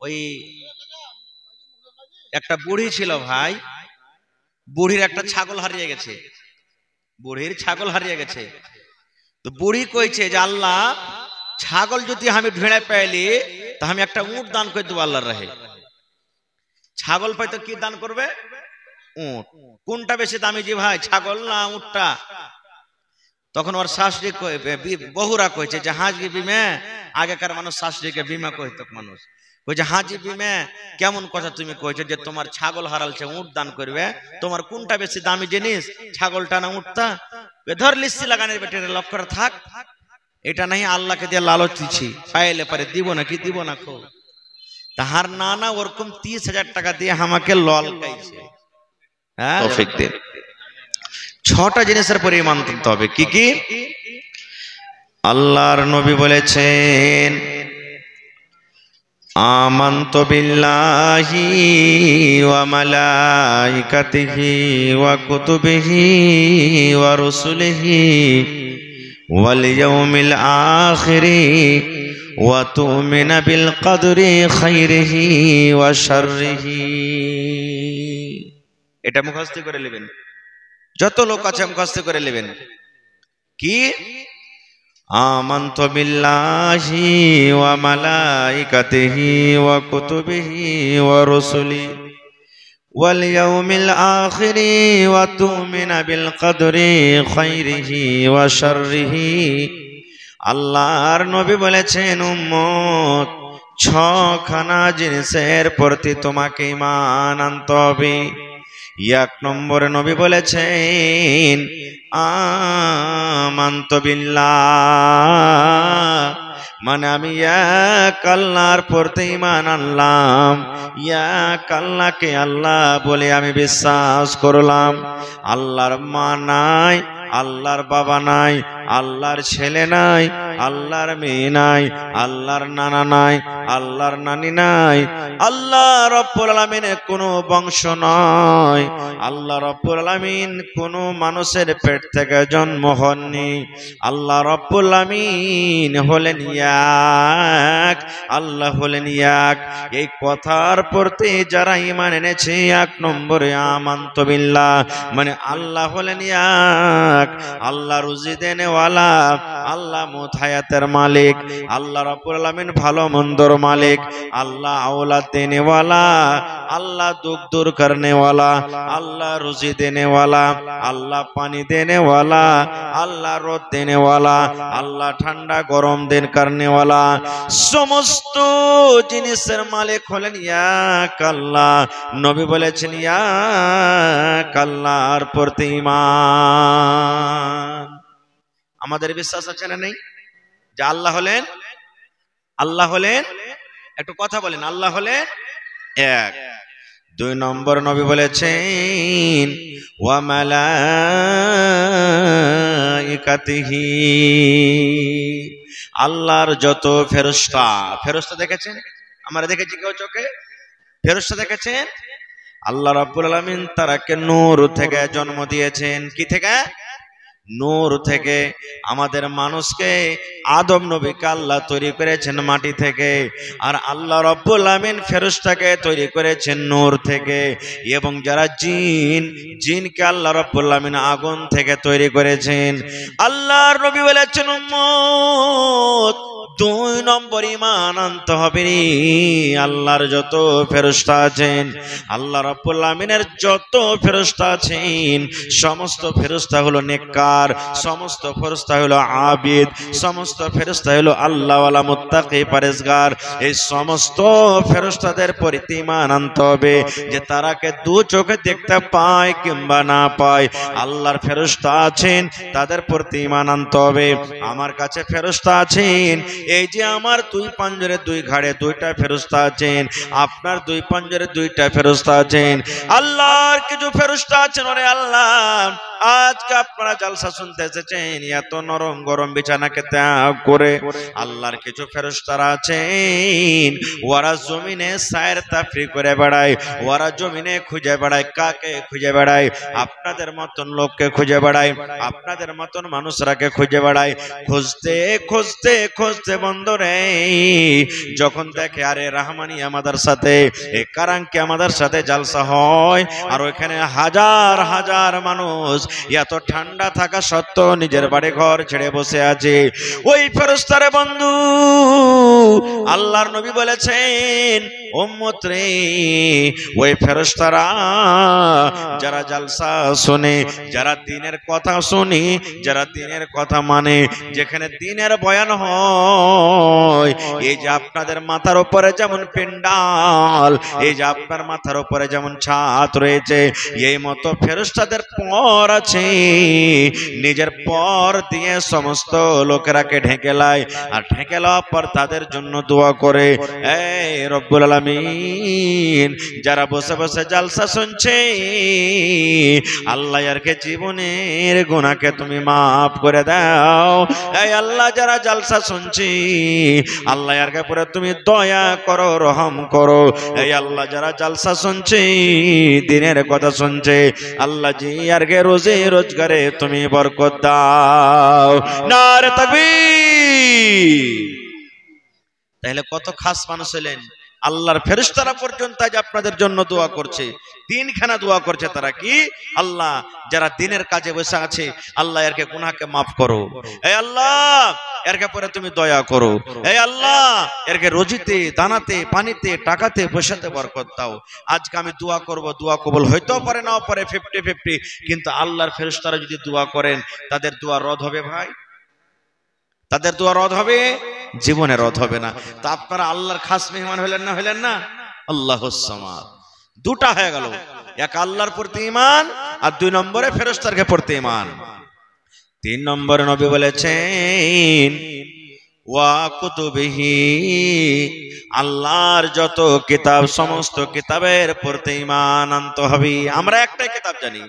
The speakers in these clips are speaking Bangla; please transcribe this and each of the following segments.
ওই একটা বুড়ি ছিল ভাই, বুড়ির একটা ছাগল হারিয়ে গেছে, বুড়ির ছাগল হারিয়ে গেছে। তো বুড়ি কইছে যে আল্লাহ, ছাগল যদি আমি ভেড়ে পাইলি তা আমি একটা উট দান করে দেবো আল্লাহর রাহে। ছাগল পাইতো কি দান করবে? উট। কোনটা বেশি দামি যে ভাই, ছাগল না উটটা? তখন ওর শাশুড়ি বহুরা কইছে যে হাজি বিমে, আগেকার মানুষ শাশুড়িকে বিমা কইতো মানুষ, কইছে হাজি বিমে কেমন কথা তুমি কইছো যে তোমার ছাগল হারালছে উট দান করবে, তোমার কোনটা বেশি দামি জিনিস, ছাগলটা না উটটা? ধর লিস্সি লাগানোর বেটারে লক্ষ্য করে থাক, এটা নাই আল্লাহকে দিয়ে লালচ দিচ্ছি, পাইলে পারে দিব না কি দিব না খো। তাহার নানা ওরকম 30,000 টাকা দিয়ে আমাকে লল খাইছে। হ্যাঁ, ছটা জিনিসের পরে ঈমান আনতে হবে। কি কি? আল্লাহর নবী বলেছেন আমানতু বিল্লাহি ওয়া মালাইকাতিহি ওয়া কুতুবিহি ওয়া রুসুলিহি ওয়াল ইয়াউমিল আখিরি ওয়া তু'মিনা বিল কদরি খাইরিহি ওয়া শাররিহি। এটা মুখস্থ করে নেবেন, যত লোক আছে মুখস্থ করে নেবেন। কি? আমানতু বিল্লাহি ওয়া মালাইকাতিহি ওয়া কুতুবিহি ওয়া রুসুলিহি ওয়াল ইয়াউমিল আখিরি ওয়া তু'মিনা বিল কদরি খাইরিহি ওয়া শাররিহি। আল্লাহর নবী বলেছেন উম্মত, ছখানা জিনিসের প্রতি তোমাকে ঈমান আনতে হবে। এক নম্বরে নবী বলেছেন আমানতু বিল্লাহ, মানে আমি এক আল্লাহর প্রতি ঈমান আনলাম, এক আল্লাহকে আল্লাহ বলে আমি বিশ্বাস করলাম। আল্লাহর মা নাই, আল্লাহর বাবা নাই, আল্লাহর ছেলে নাই, আল্লাহর মেয়ে নাই, আল্লাহর নানা নাই, আল্লাহর নানি নাই, আল্লাহ রব্বুল আলামিনের কোনো বংশ নয়, আল্লাহ রব্বুল আলামিন কোনো মানুষের পেট থেকে জন্ম হননি, আল্লাহ রব্বুল আলামিন হলেন এক, আল্লাহ হলেন এক। এই কথার প্রতি যারা ঈমান এনেছে, এক নম্বরে আমানতু বিল্লাহ, মানে আল্লাহ হলেন এক, আল্লাহ রুজি দেনেওয়ালা, আল্লাহ মুত হায়াতের মালিক, আল্লাহ রাব্বুল আলামিন ভালো মন্দর মালিক, আল্লাহ औलाद देने वाला, अल्लाह दुख दूर करने वाला, अल्लाह रुजी देने वाला, अल्लाह पानी देने वाला, अल्लाह रोद देने वाला, अल्लाह ठंडा गरम दिन करने वाला, समस्त जिनिसेर मालिक हलेन एक अल्लाह। नबी বলেছেন এক আল্লাহর প্রতি ঈমান। আমাদের বিশ্বাস আছে না নেই যে আল্লাহ হলেন, আল্লাহ হলেন, একটু কথা বলেন, আল্লাহ হলেন এক। দুই নম্বর নবী বলেছেন ওয়া মালাইকাতিহি, আল্লাহর যত ফেরেশতা, ফেরেশতা দেখেছেন? আমরা দেখেছি কেউ চোখে? ফেরেশতা দেখেছেন? আল্লাহ রাব্বুল আলামিন তারাকে নূর থেকে জন্ম দিয়েছেন। কি থেকে? নূর থেকে। আমাদের মানুষকে আদম নবীকে আল্লাহ তৈরি করেছেন মাটি থেকে, আর আল্লাহ রাব্বুল আলামিন ফেরেশতাকে তৈরি করেছেন নূর থেকে। এবং যারা জিন, জিনকে আল্লাহ রাব্বুল আলামিন আগুন থেকে তৈরি করেছেন। আল্লাহর নবী বলেছেন উম্মত, দুই নম্বর ঈমান আনতে হবে আল্লাহর যত ফেরেশতা আছেন, আল্লাহ রাব্বুল আলামিনের যত ফেরেশতা আছেন, সমস্ত ফেরেশতা হলো নেককার, সমস্ত ফেরেশতা হলো আবিদ, সমস্ত ফেরেশতা হলো আল্লাহওয়ালা মুত্তাকি পরেজগার। এই সমস্ত ফেরেশতাদের প্রতি ঈমান আনতে হবে যে তারাকে দু চোখে দেখতে পায় কিংবা না পায়, আল্লাহর ফেরেশতা আছেন, তাদের প্রতি ঈমান আনতে হবে। আমার কাছে ফেরেশতা আছেন, এই যে আমার দুই পাঞ্জরে দুই ঘাড়ে দুইটা ফেরেশতা আছেন, আপনার দুই পাঞ্জরে দুইটা ফেরেশতা আছেন। আল্লাহর কিছু ফেরেশতা আছেন, ওরে আল্লাহ আজকে আপনারা জালসা শুনতে এসেছেন এত নরম গরম বিছানাকে ত্যাগ করে। আল্লাহর কিছু ফেরেশতারা আছেন, ওরা জমিনে সায়ের তাফরি করে বেড়ায়, ওরা জমিনে খুঁজে বেড়ায়। কাকে খুঁজে বেড়ায়? আপনাদের মতন লোককে খুঁজে বেড়ায়, আপনাদের মতন মানুষরাকে খুঁজে বেড়ায়। খুঁজতে খুঁজতে খুঁজতে বন্ধুরে যখন দেখে আরে রাহমানি আমাদের সাথে, এ কারাঙ্কি আমাদের সাথে জালসা হয়, আর ওইখানে হাজার হাজার মানুষ এত ঠান্ডা থাকা সত্ত্বেও নিজের বাড়ি ঘর ছেড়ে বসে আছে, ওই ফেরেশতারে বন্ধু আল্লাহর নবী বলেছেন উম্মত রে, ওই ফেরেশতারা যারা জালসা শুনে, যারা দ্বীনের কথা শুনে, যারা দ্বীনের কথা মানে, যেখানে দ্বীনের বয়ান হয়, এই যে আপনাদের মাথার উপরে যেমন পেন্ডাল, এই যে আপনার মাথার উপরে যেমন ছাদ রয়েছে, এই মতো ফেরেশতাদের পর আছে, নিজের পর দিয়ে সমস্ত লোকেরাকে ঢেকে লায়, আর ঢেকে লওয়ার পর তাদের জন্য দোয়া করে। এই রব্বুল আলামিন যারা বসে বসে জালসা শুনছে, আল্লাহ এরকে জীবনের গুনাহকে তুমি মাফ করে দাও। এই আল্লাহ যারা জালসা শুনছি, আল্লাহ এরকে পরে তুমি দয়া করো, রহম করো। এই আল্লাহ যারা জালসা শুনছি, দ্বীনের কথা শুনছে, আল্লাহ জি এরকে রোজে রোজগারে তুমি বরকত দাও। নারে তাকবীর। তাহলে কত খাস মানুষ হলেন, আল্লাহর ফেরেশতারা পর্যন্ত আজ আপনাদের জন্য দোয়া করছে, তিনখানা দোয়া করছে। তারা কি? আল্লাহ যারা দ্বীনের কাজে বসে আছে, আল্লাহ এরকে গুনাহকে মাফ করো। এই আল্লাহ এরকে পরে তুমি দয়া করো। এই আল্লাহ এরকে রোজিতে, দানাতে, পানিতে, টাকাতে, পয়সাতে বরকত দাও। আজকে আমি দোয়া করব, দোয়া কবুল হইতেও পারে নাও পারে, 50-50, কিন্তু আল্লাহর ফেরেশতারা যদি দোয়া করেন, তাদের দোয়া রদ হবে ভাই, তাদের দোয়া রদ হবে, জীবনে রদ হবে না। তো আপনারা আল্লাহর খাস মেহমান হলেন না, হলেন না? আল্লাহুস সামাদ। দুটা হয়ে গেল, এক আল্লাহর প্রতি ঈমান, আর 2 নম্বরে ফেরেশতারকে প্রতি ঈমান। 3 নম্বরে নবী বলেছেন ওয়া কুতুবিহি, আল্লাহর যত কিতাব, সমস্ত কিতাবের প্রতি ঈমান আনতে হবে। আমরা একটাই কিতাব জানি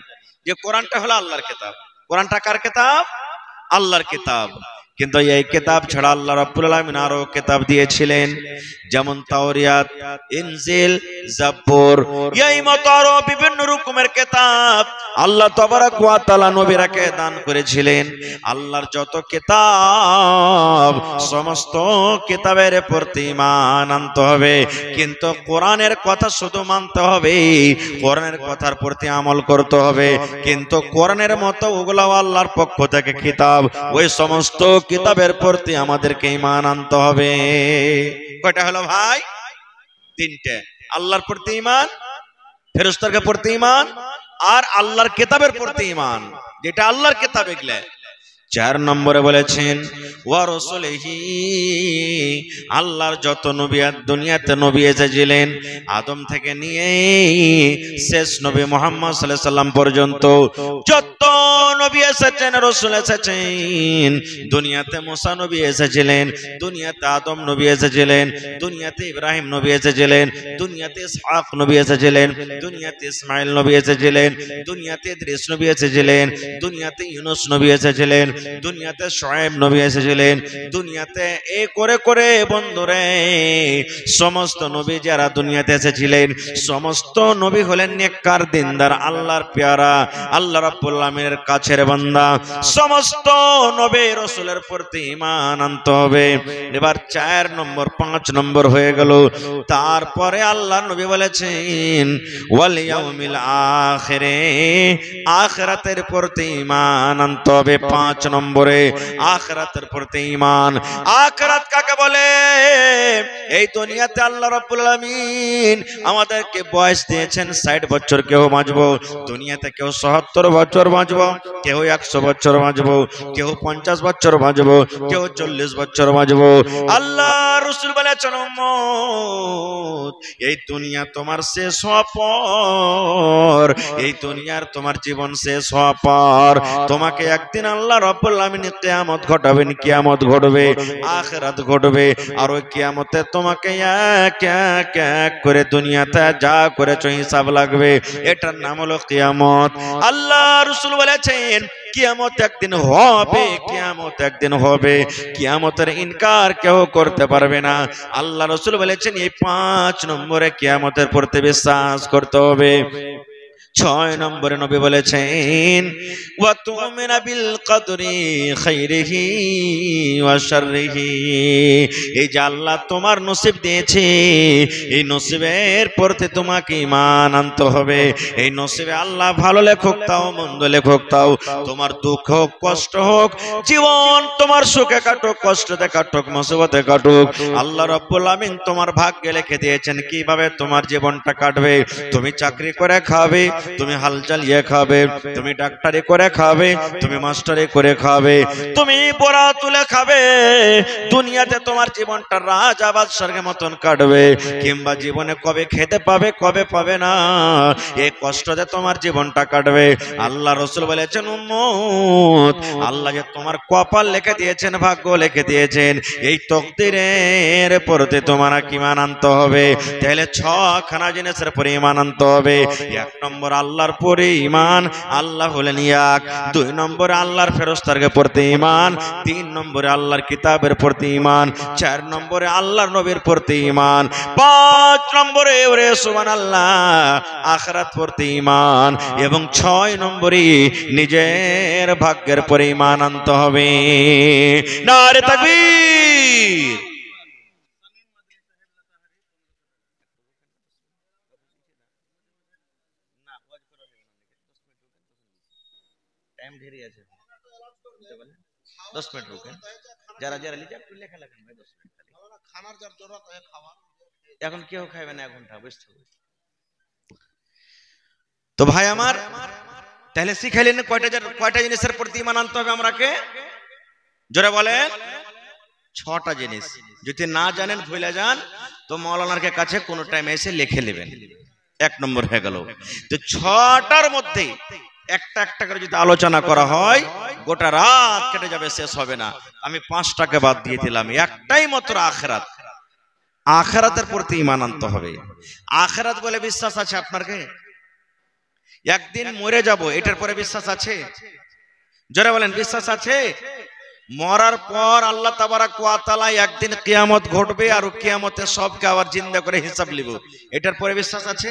যে কোরআনটা হলো আল্লাহর কিতাব। কোরআনটা কার কিতাব? আল্লাহর কিতাব। কিন্তু এই কিতাব ছাড়া আল্লাহ রাব্বুল আলামিন আরো কিতাব দিয়েছিলেন, যেমন তাওরাত, ইনজিল, জাবুর, এই মত আরো বিভিন্ন রকমের কিতাব আল্লাহ তাবারক ওয়া তাআলা নবীরাকে দান করেছিলেন। আল্লাহর যত কিতাব, সমস্ত কিতাবের প্রতি ঈমান আনতে হবে, কিন্তু কোরআনের কথা শুধু মানতে হবে, কোরআনের কথার প্রতি আমল করতে হবে। কিন্তু কোরআনের মতো ওগুলাও আল্লাহর পক্ষ থেকে কিতাব, ওই সমস্ত কিতাবের প্রতি আমাদেরকে ঈমান আনতে হবে। কয়টা হলো ভাই? 3টে। আল্লাহর প্রতি ঈমান, ফেরেশতার প্রতি ঈমান, আর আল্লাহর কিতাবের প্রতি ঈমান, যেটা আল্লাহর কিতাব। এগুলা 4 নম্বরে বলেছেন ওয়া রাসূলিহি, আল্লাহর যত নবী দুনিয়াতে নবী এসেছিলেন, আদম থেকে নিয়ে শেষ নবী মুহাম্মদ সাল্লাল্লাহু আলাইহি সাল্লাম পর্যন্ত যত নবী এসেছেন, রাসূল এসেছেন, দুনিয়াতে মুসা নবী এসেছিলেন, দুনিয়াতে আদম নবী এসেছিলেন, দুনিয়াতে ইব্রাহিম নবী এসেছিলেন, দুনিয়াতে ইসহাক নবী এসেছিলেন, দুনিয়াতে ইসমাঈল নবী এসেছিলেন, দুনিয়াতে ইদ্রিস নবী এসেছিলেন, দুনিয়াতে ইউনূস নবী এসেছিলেন, দুনিয়াতে শুআয়ব নবী এসেছিলেন, দুনিয়াতে এ করে করে বন্ধুরে সমস্ত নবী যারা দুনিয়াতে এসেছিলেন, সমস্ত নবী হলেন নেককার, দিনদার, আল্লাহর পেয়ারা, আল্লাহ রাব্বুল আলামিনের কাছের বান্দা। সমস্ত নবী রাসূলের প্রতি ঈমান আনতে হবে। এবার 4 নম্বর, 5 নম্বর হয়ে গেল। তারপরে আল্লাহ নবী বলেছেন ওয়াল ইয়াউমিল আখিরে, আখিরাতের প্রতি ঈমান আনতে হবে। 5 নম্বরে আখিরাতের প্রতি ঈমান। আখিরাত কাকে বলে? এই দুনিয়াতে আল্লাহ রাব্বুল আলামিন আমাদেরকে বয়স দিয়েছেন 60 বছর, কেউ বাঁচবো দুনিয়াতে, কেউ 70 বছর বাঁচবো, কেউ 100 বছর বাঁচবো, কেউ 50 বছর বাঁচবো, কেউ 40 বছর বাঁচবো। আল্লাহ রাসূল বলেছেন উম্মত এই দুনিয়া তোমার শেষ হওয়ার পর, এই দুনিয়ার তোমার জীবন শেষ হওয়ার পর তোমাকে একদিন আল্লাহ রাব্বুল আলামিন কিয়ামত ঘটাবেন। কিয়ামত ঘটবে, আখিরাত ঘটবে, আর ওই কিয়ামতে তোমাকে এক এক এক করে দুনিয়াতে যা করেছো হিসাব লাগবে। এটার নাম হলো কিয়ামত। আল্লাহ রাসূল বলেছেন কিয়ামত একদিন হবে, কিয়ামত একদিন হবে, কিয়ামতের ইনকার কেউ করতে পারবে না। আল্লাহ রাসূল বলেছেন এই 5 নম্বরে কিয়ামতের প্রতি বিশ্বাস করতে হবে। 6 নম্বরে নবী বলেছেন ওয়া তুমিনা বিল কদরি খাইরিহি ওয়া শাররিহি, এই যে আল্লাহ তোমার নসিব দিয়েছে এই নসিবের প্রতি তোমাকে ঈমান আনতে হবে। এই নসিবে আল্লাহ ভালো লেখক তাও মন্দ লেখক তাও, তোমার দুঃখ হোক কষ্ট হোক, জীবন তোমার সুখে কাটুক কষ্টতে কাটুক মুসিবতে কাটুক, আল্লাহ রাব্বুল আমিন তোমার ভাগ্যে লিখে দিয়েছেন কিভাবে তোমার জীবনটা কাটবে। তুমি চাকরি করে খাবে, তুমি হাল চালিয়ে খাবে, তুমি ডাক্তারি করে খাবে, তুমি মাস্টারি করে খাবে, তুমি পড়া তুলে খাবে, দুনিয়াতে তোমার জীবনটা রাজা বাদশার মতন কাটবে, কিংবা জীবনে কবে খেতে পাবে কবে পাবে না এই কষ্টতে তোমার জীবনটা কাটবে। আল্লাহ রাসূল বলেছেন উম্মত আল্লাহ যে তোমার কপাল লিখে দিয়েছেন, ভাগ্য লিখে দিয়েছেন, এই তকদিরের প্রতি তোমার ঈমান আনতে হবে। তাহলে 6খানা জিনিসের পরে ঈমান আনতে হবে। 1 নম্বর আল্লাহর পরে ঈমান, আল্লাহ হলেন এক। 2 নম্বরে আল্লাহর ফেরেশতার প্রতি ঈমান, 3 নম্বরে আল্লাহর কিতাবের প্রতি ঈমান, 4 নম্বরে আল্লাহর নবীর প্রতি ঈমান, 5 নম্বরে ওরে সুবহানাল্লাহ আখিরাত প্রতি ঈমান, এবং 6 নম্বরে নিজের ভাগ্যের পরে ঈমান আনতে হবে। নারে তাকবীর। টাইম ঢেরে আছে, 10 মিনিট রুকেন, যারা যারা লিখে একটু লেখা লেখেন ভাই, 10 মিনিট খানার যার জরুরত হয় খাওয়া, এখন কেউ খাইবে না, 1 ঘন্টা বুঝতে হবে। তো ভাই আমার তাহলে শিখাইলেন কয়টা জিনিসের প্রতি ঈমান আনতে হবে আমরাকে, জোরে বলেন 6টা জিনিস। যদি না জানেন ভুলে যান তো মাওলানার কাছে কোন টাইমে এসে লিখে নেবেন। 1 নম্বর হয়ে গেল। তো 6টার মধ্যে একটা একটা করে যদি আলোচনা করা হয় গোটা রাত কেটে যাবে, শেষ হবে না। আমি 5টাকে বাদ দিয়ে দিলাম, একটাই মাত্র আখিরাত। আখিরাতের প্রতি ঈমান আনতে হবে। আখিরাত বলে বিশ্বাস আছে আপনার কি? একদিন মরে যাব এটার পরে বিশ্বাস আছে? যারা বলেন বিশ্বাস আছে? মরার পর আল্লাহ তাবারাক ওয়া তাআলা একদিন কিয়ামত ঘটবে, আর কিয়ামতে সবকে আবার জিন্দা করে হিসাব নিব, এটার পরে বিশ্বাস আছে?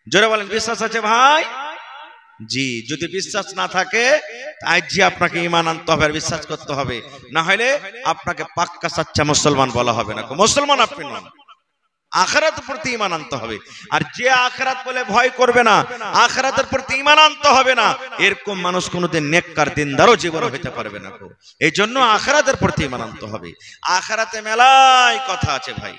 যারা বলেন বিশ্বাস আছে ভাই? জি, যদি বিশ্বাস না থাকে আজই আপনাকে ঈমান আনতে হবে, বিশ্বাস করতে হবে, না হলে আপনাকে পাক্কা সাচ্চা মুসলমান বলা হবে না। মুসলমান আপনি নন। আখিরাতের প্রতি ঈমান আনতে হবে। আর যে আখিরাত বলে ভয় করবে না, আখিরাতের প্রতি ঈমান আনতে হবে না, এরকম মানুষ কোনোদিন নেককার দিনদারও জীবনে হতে পারবে না। এই জন্য আখিরাতের প্রতি ঈমান আনতে হবে। আখিরাতে মেলাই কথা আছে ভাই।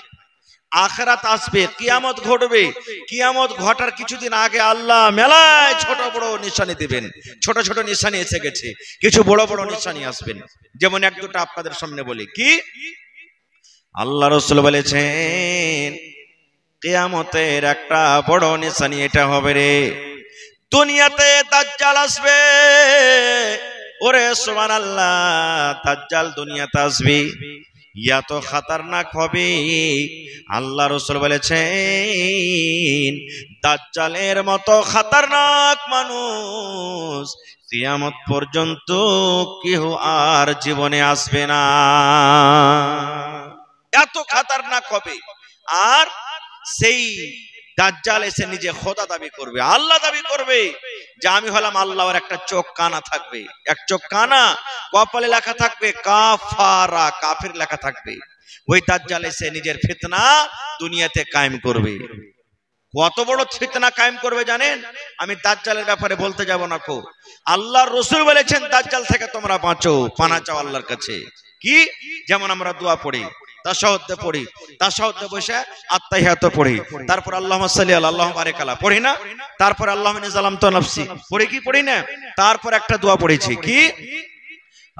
আখিরাত আসবে, কিয়ামত ঘটবে, কিয়ামত ঘটার কিছুদিন আগে আল্লাহ মেলায় ছোট বড় নিশানি দিবেন। ছোট ছোট নিশানি এসে গেছে, কিছু বড় বড় নিশানি আসবেন। যেমন 1-2টা আপনাদের সামনে বলি। কি? আল্লাহ রাসূল বলেছেন কিয়ামতের একটা বড় নিশানি এটা হবে রে, দুনিয়াতে দাজ্জাল আসবে। ওরে সুবহানাল্লাহ, দাজ্জাল দুনিয়াতে আসবে, এত খতরনাক হবে। আল্লাহ রাসূল বলেছেন দাজ্জালের মতো খতরনাক মানুষ কিয়ামত পর্যন্ত কেউ আর জীবনে আসবে না। এত খতরনাক হবে। আর সেই দাজ্জাল এসে নিজে খোদা দাবি করবে, আল্লাহ দাবি করবে যে আমি হলাম আল্লাহ। আর একটা চোখ কানা থাকবে, এক চোখ কানা, কপালে লেখা থাকবে কাফারা, কাফির লেখা থাকবে। ওই দাজ্জাল এসে নিজের ফিতনা দুনিয়াতে কায়েম করবে। কত বড় ফিতনা কায়েম করবে জানেন? আমি দাজ্জালের ব্যাপারে বলতে যাব না কো। আল্লাহর রাসূল বলেছেন দাজ্জাল থেকে তোমরা বাঁচো, পানা চাও আল্লাহর কাছে। কি? যেমন আমরা দোয়া পড়ি, তাশাহুদে পড়ি, তাশাহুদে বসে আত্তাহিয়াত পড়ি, তারপর আল্লাহুম্মা সাল্লি আলা আল্লাহুম্মা বারিক আলা পড়ি না, তারপর আল্লাহুম্মা ইন্নী যালামতু নাফসি পড়ি কি পড়ি না, তারপর একটা দোয়া পড়েছি কি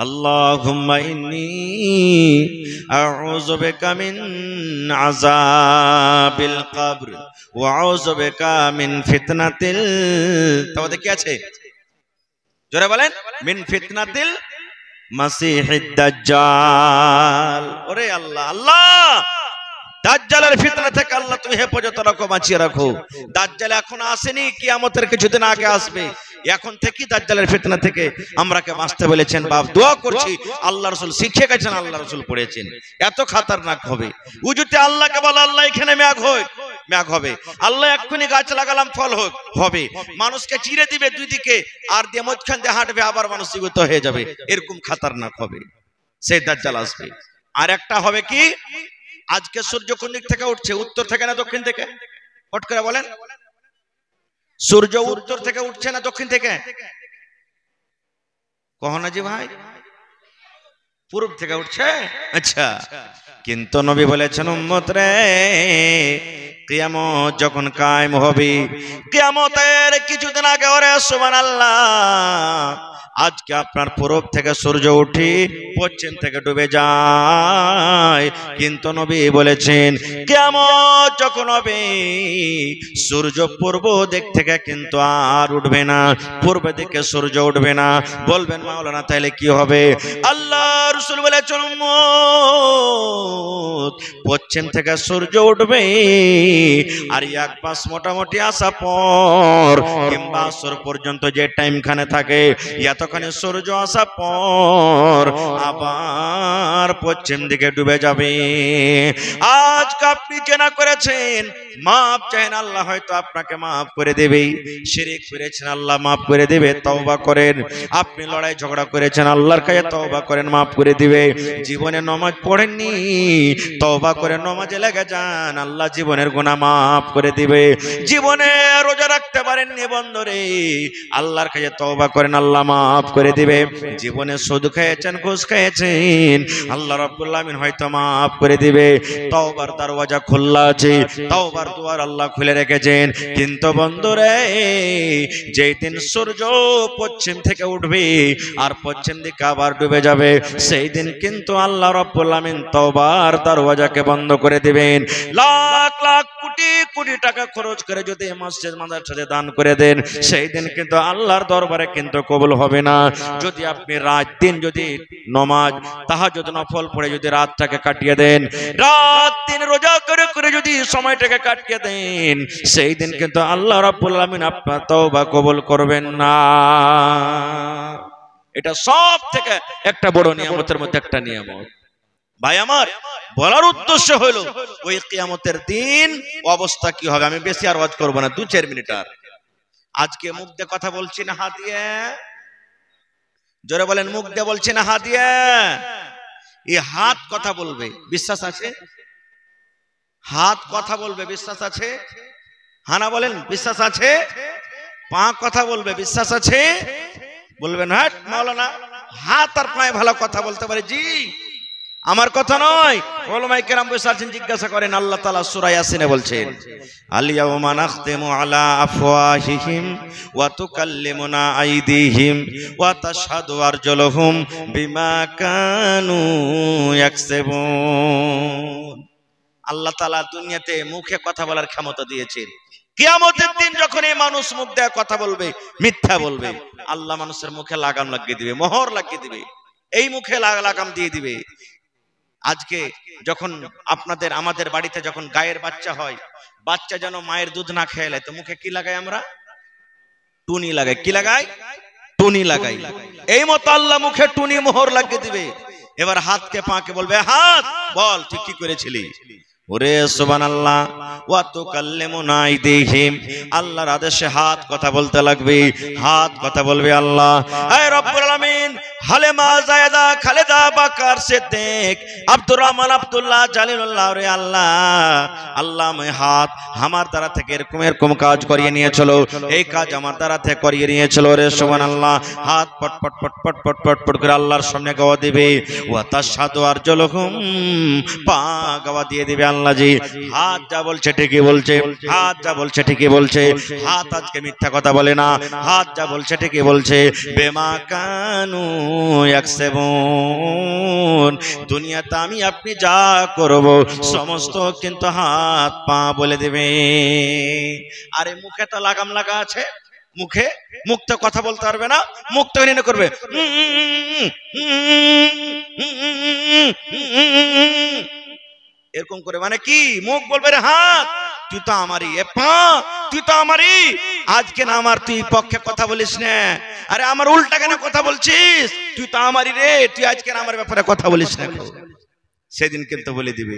আল্লাহুম্মা ইন্নী আউযু বিকা মিন আযাবিল কবর ওয়া আউযু বিকা মিন ফিতনাতিল, তাওতে কি আছে জোরে বলেন, মিন ফিতনাতিল মাসিহিদ দাজ্জাল। ওরে আল্লাহ, আল্লাহ দাজ্জালের ফিতনা থেকে আল্লাহ তুমি হেফাজত রাখো, বাঁচিয়ে রাখো। দাজ্জাল এখন আসেনি, কিয়ামতের কিছুদিন আগে আসবে। এখন থেকে দাজ্জালের ফিতনা থেকে আমরাকে বাঁচতে বলেছেন। বাপ দোয়া করছি, আল্লাহ রাসূল শিখে গেছেন, আল্লাহ রাসূল পড়েছেন, এত খাতারনাক হবে। উজুতে আল্লাহকে বলো, আল্লাহ এখানে মেঘ হোক, মেঘ হবে। আল্লাহ এক্ষুনি গাছ লাগালাম, ফল হোক, হবে। মানুষকে চিরে দিবে দুই দিকে, আর দিয়ে মধ্যখান দিয়ে হাঁটবে, আবার মানুষ জীবিত হয়ে যাবে। এরকম খাতারনাক হবে, সেই দাজ্জাল আসবে। আর একটা হবে কি, আজকে সূর্য কোন দিক থেকে উঠছে? উত্তর থেকে না দক্ষিণ থেকে? হট করে বলেন, সূর্য উত্তর থেকে উঠছে না দক্ষিণ থেকে? কহনা জি ভাই, পূর্ব থেকে উঠছে। আচ্ছা, কিন্তু নবী বলেছেন, উম্মত রে, কিয়ামত যখন কায়েম হবে, কিয়ামতের কিছুদিন আগে, ওরে সুবহানাল্লাহ, আজকে আপনার পূরব থেকে সূর্য উঠে পশ্চিম থেকে ডুবে যায়, কিন্তু নবী বলেছেন কিয়ামত যখন হবে, সূর্য পূর্ব দিক থেকে কিন্তু আর উঠবে না, পূর্ব দিকে সূর্য উঠবে না। বলবেন মাওলানা তাহলে কি হবে? আল্লাহ রাসূল বলেছেন, পশ্চিম থেকে সূর্য উঠবে, আর এক পাশ মোটামুটি আসা পর কিংবা আসর পর্যন্ত যে টাইম খানে থাকে, এতখানি সূর্য আসা পর আবার পশ্চিম দিকে ডুবে যাবে। আজকে আপনি জেনা করেছেন, মাপ চাইেন, আল্লাহ হয়তো আপনাকে মাফ করে দেবে। শিরক করেছেন, আল্লাহ মাফ করে দেবে, তওবা করেন। আপনি লড়াই ঝগড়া করেছেন, আল্লাহর কাছে তওবা করেন, মাফ করে দিবে। জীবনে নামাজ পড়েননি, তওবা করে নামাজে লেগে যান, আল্লাহ জীবনের গুনাহ মাফ করে দিবে। জীবনে রোজা রাখতে পারেননি বন্ধুরে, আল্লাহর কাছে তওবা করেন, আল্লাহ মাফ করে দিবে। জীবনে সুদ খেয়েছেন, ঘুষ খেয়েছেন, আল্লাহ রাব্বুল আলামিন হয়তো মাফ করে দিবে। তওবার দরওয়াজা খোলা আছে, তওবার দুয়ার আল্লাহ খুলে রেখেছেন। কিন্তু বন্ধুরে, যেই দিন সূর্য পশ্চিম থেকে উঠবে আর পশ্চিম দিকে আবার ডুবে যাবে, সেই দিন কিন্তু আল্লাহ রাব্বুল আলামিন তওবার দরওয়াজাকে বন্ধ করে দিবেন। লাখ লাখ কোটি কোটি টাকা খরচ করে যদি মসজিদ মাদ্রাসাতে দান করে দেন, সেই দিন কিন্তু আল্লাহর দরবারে কিন্তু কবুল হবে না। যদি আপনি রাত দিন যদি নামাজ তাহাজ্জুদ নফল পড়ে যদি রাতটাকে কাটিয়ে দেন, রাত দিন রোজা করে করে যদি সময়টাকে কাটিয়ে দেন, সেই দিন কিন্তু আল্লাহ রাব্বুল আলামিন আপনার তওবা কবুল করবেন না। এটা সব থেকে একটা বড় নিয়ামতের মধ্যে একটা নিয়ামত। ভাই আমার বলার উদ্দেশ্য হলো, ওই কিয়ামতের দিন অবস্থা কি হবে। আমি বেশি আর ওয়াজ করব না, 2-4 মিনিট। আর আজকে মুখ দিয়ে কথা বলছি না হাত দিয়ে? জোরে বলেন, মুখ দিয়ে বলছি না হাত দিয়ে? এই হাত কথা বলবে, বিশ্বাস আছে? হাত কথা বলবে, বিশ্বাস আছে? হানা বলেন, বিশ্বাস আছে? পা কথা বলবে, বিশ্বাস আছে? বলবেন হাট মাওলানা, হাত আর পায়ে ভালো কথা বলতে পারে। জি, আমার কথা নয়, উলামায়ে কেরাম বসে আছেন, জিজ্ঞাসা করেন। আল্লাহ তাআলা সূরা ইয়াসিনে বলছেন, আল ইয়াওমা নাখতিমু আলা আফওয়াহিহিম ওয়া তুকাল্লিমুনা আইদিহিম ওয়া তাশহাদু আরজুলুহুম বিমা কানু ইয়াকসিবুন। আল্লাহ তাআলা দুনিয়াতে মুখে কথা বলার ক্ষমতা দিয়েছেন। কিয়ামতের দিন যখন এই মানুষ মুখ দিয়ে কথা বলবে, মিথ্যা বলবে, আল্লাহ মানুষের মুখে লাগাম লাগিয়ে দিবে, মোহর লাগিয়ে দিবে, এই মুখে লাগাম দিয়ে দিবে। আজকে যখন আপনাদের আমাদের বাড়িতে যখন গায়ের বাচ্চা হয়, বাচ্চা যেন মায়ের দুধ না খেয়ে, তো মুখে কি লাগাই আমরা? টুনি লাগাই। কি লাগাই? টুনি লাগাই। এই মতো আল্লাহ মুখে টুনি মোহর লাগিয়ে দিবে। এবার হাতকে পাকে বলবে, হাত বল তুই কি করেছিলি। ওরে সুবহানাল্লাহ, ওয়া তুকাল্লিমুনা আইদিহিম, আল্লাহর আদেশে হাত কথা বলতে লাগবে, হাত কথা বলবে। আল্লাহ হে রব্বুল আলামিন, হালেমা, জায়েদা, খালেদা, বাকার, সিদ্দিক, আব্দুর রহমান, আব্দুল্লাহ, জালিলুল্লাহ, রে আল্লাহ, আল্লাহ আমি হাত আমার দ্বারা থেকে এরকম এরকম কাজ করিয়ে নিয়েছিল, এই কাজ আমার দ্বারা থেকে করিয়ে নিয়েছিল। রে সুবহানাল্লাহ, হাত পট পট পট পট পট পট পট করে আল্লাহর সামনে গাওয়া দিবে। ওয়া তাশহাদু আরজুলুহুম, পা গাওয়া দিয়ে দিবে। আল্লাহ জি, হাত যা বলছে ঠিকই বলছে, হাত যা বলছে ঠিকই বলছে, হাত আজকে মিথ্যা কথা বলে না, হাত যা বলছে ঠিকই বলছে। বেমা কানু ইয়াকসিবুন। দুনিয়াতে আমি আপনি যা করব সমস্ত কিন্তু হাত পা বলে দেবে। আরে মুখে তো লাগাম লাগা আছে, মুখে মুখ তো কথা বলতে পারবে না, মুখ তো এনে করবে এরকম করে, মানে কি মুখ বলবে রে হাত তুই তো আমারই, এ পা তুই তো আমারই, আজকে না আমার তুই পক্ষে কথা বলিস না, আরে আমার উল্টা কেন কথা বলছিস, তুই তো আমারই রে, তুই আজকে না আমার ব্যাপারে কথা বলিস না। সেদিন কিন্তু বলে দিবে,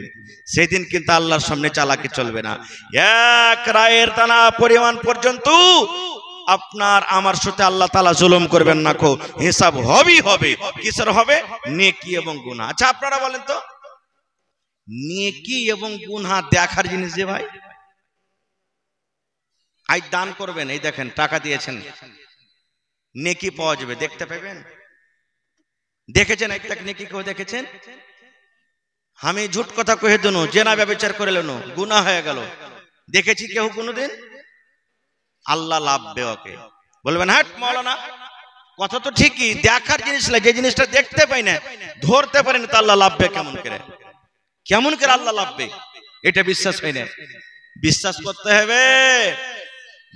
সেদিন কিন্তু আল্লাহর সামনে চালাকি চলবে না। এক রায়ের দানা পরিমাণ পর্যন্ত আপনার আমার সাথে আল্লাহ তাআলা জুলুম করবেন না, কো হিসাব হবেই হবে। কিসের হবে? নেকি এবং গুনাহ। আচ্ছা আপনারা বলেন তো, নেকি এবং গুনাহ দেখার জিনিস যে ভাই? আজ দান করবেন, এই দেখেন টাকা দিয়েছেন, নেকি পাওয়া যাবে, দেখতে পাবেন? দেখেছেন একটা নেকি কেউ দেখেছেন? আমি ঝুট কথা কহে দেনু, জেনা ব্যভিচার করে লেনু, গুনাহ হয়ে গেল, দেখেছি কেউ কোনোদিন? আল্লাহ লাভবে ওকে। বলবেন হ্যাঁ মাওলানা কথা তো ঠিকই, দেখার জিনিস না, যে জিনিসটা দেখতে পাই না, ধরতে পারেন, তা আল্লাহ লাভবে কেমন করে? কেমন করে আল্লাহ লাভবে? এটা বিশ্বাস হয় না, বিশ্বাস করতে হবে।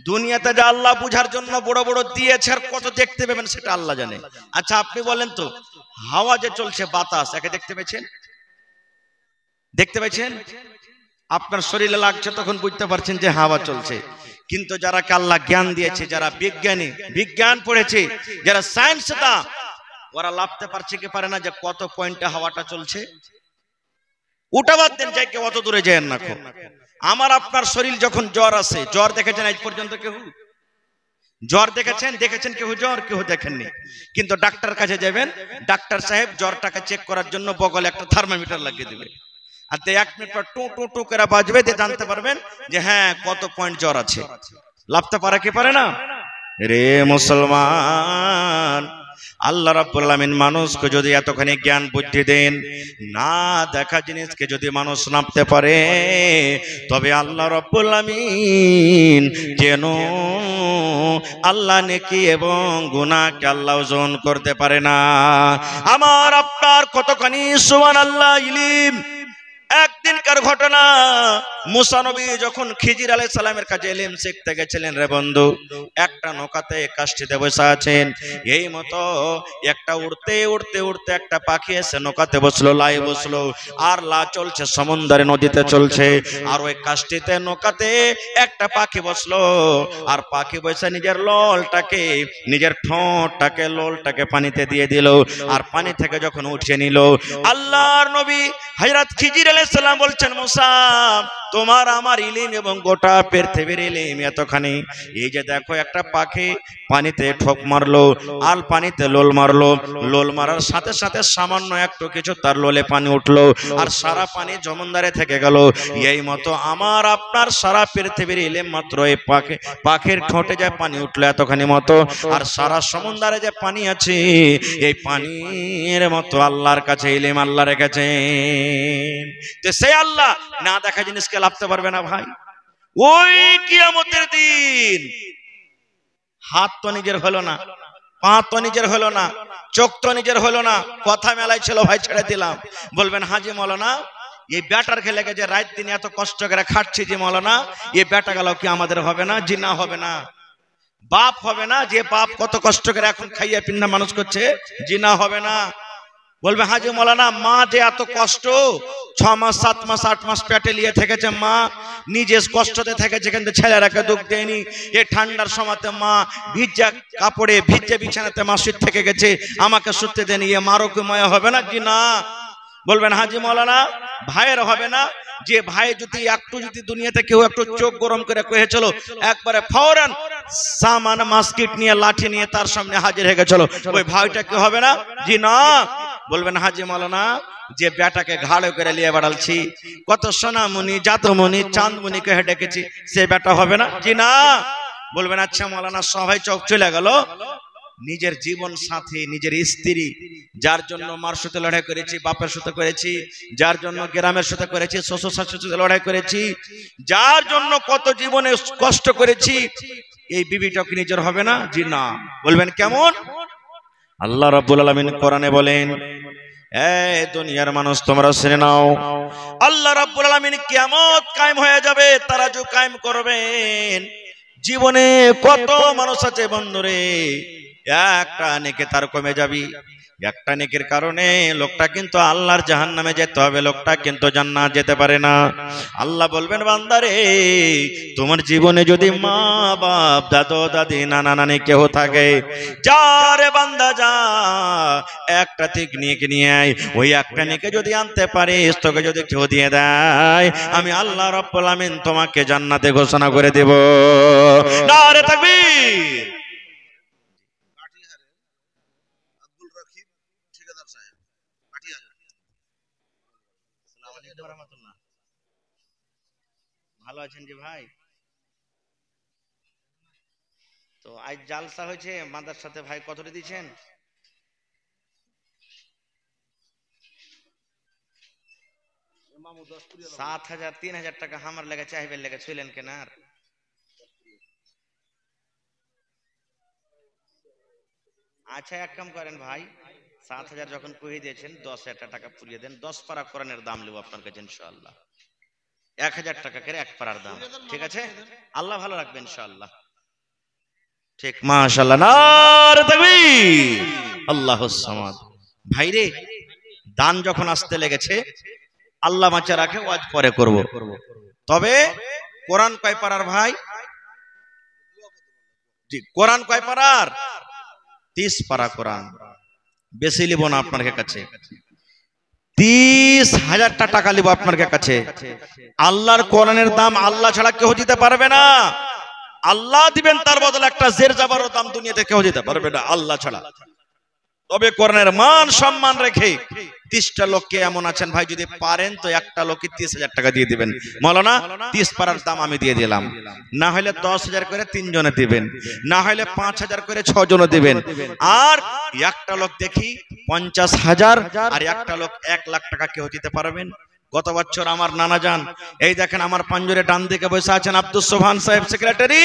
দুনিয়াতে যা আল্লাহ বুঝার জন্য বড় বড় দিয়েছে, আর কত দেখতে পাবেন সেটা আল্লাহ জানে। আচ্ছা আপনি বলেন তো, হাওয়া যে চলছে, বাতাস, একে দেখতে পেয়েছেন? দেখতে পেয়েছেন? আপনার শরীরে লাগছে তখন বুঝতে পারছেন যে হাওয়া চলছে। কিন্তু যারা আল্লাহ জ্ঞান দিয়েছে, যারা বিজ্ঞানী, বিজ্ঞান পড়েছে, যারা সায়েন্স দা, ওরা লাভতে পারছে কি পারে না যে কত পয়েন্টে হাওয়াটা চলছে? ওটা বাদ দেন, যাই কেউ অত দূরে যায় না। আমার আপনার শরীর যখন জ্বর আসে, জ্বর দেখেছেন আজ পর্যন্ত কেউ? জ্বর দেখেছেন? দেখেছেন কেউ জ্বর? কেউ দেখেননি। কিন্তু ডাক্তার কাছে যাবেন, ডাক্তার সাহেব জ্বরটাকে চেক করার জন্য বগলে একটা থার্মোমিটার লাগিয়ে দেবে, আর 1 মিনিট পর টু টু টু করে বাজবে, দিয়ে জানতে পারবেন যে হ্যাঁ কত পয়েন্ট জ্বর আছে। লাভতে পারে কি পারে না? রে মুসলমান, আল্লাহ রাব্বুল আলামিন মানুষকে যদি এতখানি জ্ঞান বুদ্ধি দেন, না দেখা জিনিসকে যদি মানুষ নাপতে পারে, তবে আল্লাহ রাব্বুল আলামিন কেন আল্লাহ নেকি এবং গুনাহকে আল্লাহ ওজন করতে পারে না? আমার আপনার কতখানি সুবহানাল্লাহ ইলম। একদিনকার ঘটনা, মুসা নবী যখন খিজির আলাইহিস সালামের কাছে ইলম শিখতে গেছিলেন, রে বন্ধু, একটা নৌকাতে কাষ্ঠিতে বসে আছেন, এই মতো একটা উড়তে উড়তে উড়তে একটা পাখি এসে নৌকাতে বসলো, লাই বসলো, আর লা চলছে সমুদ্রে, নদীতে চলছে, আর ওই কাষ্ঠিতে নৌকাতে একটা পাখি বসলো, আর পাখি বসে নিজের ললটাকে, নিজের ঠোঁটটাকে, ললটাকে পানিতে দিয়ে দিল, আর পানি থেকে যখন উঠিয়ে নিল, আল্লাহর নবী হযরত খিজির আলাইহিস সালাম বলছেন, মুসা তোমার আমার ইলম এবং গোটা পৃথিবীর ইলম এতখানি, এই যে দেখো একটা পাখি পানিতে ঠোক মারলো, আর পানিতে লোল মারলো, লোল মারার সাথে সাথে সামান্য একটু কিছু তার লোলে পানি উঠলো, আর সারা পানি জমন্দারে থেকে গেল। এই মতো আমার আপনার সারা পৃথিবীর ইলম মাত্র এই পাখির ঠোঁটে যে পানি উঠলো এতখানি মতো, আর সারা সমুদ্রে যে পানি আছে, এই পানির মতো আল্লাহর কাছে ইলম আল্লাহ রেখেছেন। তো সেই আল্লাহ না দেখা জিনিসকে লাভতে পারবে না ভাই? ওই কিয়ামতের দিন হাত তো নিজের হলো না, পা তো নিজের হলো না, চোখ তো নিজের হলো না, কথা মেলাই ছিল ভাই, ছেড়ে দিলাম। বলবেন হাজি মৌলানা এই ব্যাটার খেলে যে রাত দিন এত কষ্ট করে খাটছি, যে মৌলানা এই ব্যাটা গেল কি আমাদের হবে না? জি না, হবে না। বাপ হবে না, যে বাপ কত কষ্ট করে এখন খাইয়া পিন্না মানুষ করছে, জি না, হবে না। বলবে হাজি মৌলানা মা যে এত কষ্ট, 6 মাস 7 মাস 8 মাস পেটে নিয়ে থেকেছে, মা নিজে কষ্টতে থেকেছে, কিন্তু ছেলেরাকে দুঃখ দেয়নি। এই ঠান্ডার সময়তে মা ভিজা কাপড়ে, ভিজে বিছানাতে মা শুয়ে থেকে গেছে, আমাকে শুতে দেয়নি, এ মারও কি মায়া হবে না? কি না? বলবেন হাজি মৌলানা ভাইয়ের হবে না? যে ভাই যদি একটু যদি দুনিয়াতে কেউ একটু চোখ গরম করে কয়ে চলো, একবারে ফৌরান সামান মাস্কিট নিয়ে লাঠি নিয়ে তার সামনে হাজির হয়ে গেছিল, ওই ভাইটা কি হবে না? জি না। বলবেন হাজি মৌলানা যে বেটাকে ঘাড়ে করে নিয়ে বেড়ালছি, কত সোনামণি, জাতমণি, চাঁদমণি কে ডেকেছি, সে বেটা হবে না? জি না। বলবেন আচ্ছা মৌলানা সবাই চোখ চলে গেল, নিজের জীবন সাথী, নিজের স্ত্রী, যার জন্য মার সাথে লড়াই করেছি, বাপের সাথে করেছি, যার জন্য গ্রামের সাথে করেছি, শ্বশুর শাশুড়ির সাথে লড়াই করেছি, যার জন্য কত জীবনে কষ্ট করেছি, এই বিবিটা কি নিজের হবে না? জি না। বলবেন কেমন? আল্লাহ রাব্বুল আলামিন কোরআনে বলেন, এই দুনিয়ার মানুষ তোমরা শুনে নাও, আল্লাহ রাব্বুল আলামিন কিয়ামত কায়েম হয়ে যাবে, তারাজু কায়েম করবেন। জীবনে কত মানুষ আছে বন্ধুরে, একটা নেকি তার কমে যাবি, একটা নেকির কারণে লোকটা কিন্তু আল্লাহর জাহান্নামে যেতে হবে, লোকটা কিন্তু জান্নাত যেতে পারে না। আল্লাহ বলবেন, বান্দারে তোমার জীবনে যদি মা বাপ দাদু দাদি নানা নানি কেউ থাকে, যা রে বান্দা যা, একটা ঠিক নিয়ে আয়। ওই একটা নেকি যদি আনতে পারিস, তোকে যদি কেউ দিয়ে দেয়, আমি আল্লাহ রাব্বুল আমিন তোমাকে জান্নাতে ঘোষণা করে দেব। নারে তাকবীর। ভালো আছেন জি ভাই? তো আজ জালসা হয়েছে মাদ্রাসাতে ভাই, কতটি দিয়েছেন? মামু 7,000 3,000 টাকা আমার লেগে চাইবেন লেগে ছিলেন কেনার। আচ্ছা এক কাম করেন ভাই, 7,000 যখন কহিয়ে দিয়েছেন 10,000 টাকা পুরিয়ে দেন, 10 পারা কোরআনের দাম নেব আপনার কাছে ইনশাআল্লাহ। 1,000 টাকা করে এক পারার দাম, ঠিক আছে? আল্লাহ ভালো রাখবেন ইনশাআল্লাহ। ঠিক, মাশাআল্লাহ, নারে তাকবীর, আল্লাহুস সামাদ। ভাইরে, দান যখন আসতে লেগেছে, আল্লাহ বাঁচা রাখে, ওয়াজ পরে করব, তবে কোরআন কয় পারার ভাই? জি, কোরআন কয় পারার? 30 পারা কোরআন। বেশি লিব না আপনার কাছে, 30,000 টাকা লিব আপনার কাছে। আল্লাহর কোরআনের দাম আল্লাহ ছাড়া কেউ দিতে পারবে না। আল্লাহ দিবেন, তার বদলে একটা জের জাবারও দাম দুনিয়াতে কেউ দিতে পারবে না আল্লাহ ছাড়া। তবে কোরআনের মান সম্মান রেখে 30টা লোককে এমন আছেন ভাই, যদি পারেন তো একটা লোককে 30,000 টাকা দিয়ে দিবেন। মাওলানা 30 পারার দাম আমি দিয়ে দিলাম, না হলে 10,000 করে 3 জনে দিবেন, না হলে 5,000 করে 6 জনে দিবেন। আর একটা লোক দেখি 50,000, আর একটা লোক 1,00,000 টাকা কেউ দিতে পারবেন? গত বছর আমার নানা যান, এই দেখেন আমার পাঞ্জরে ডান দিকে বসে আছেন আব্দুল সোবহান সাহেব, সেক্রেটারি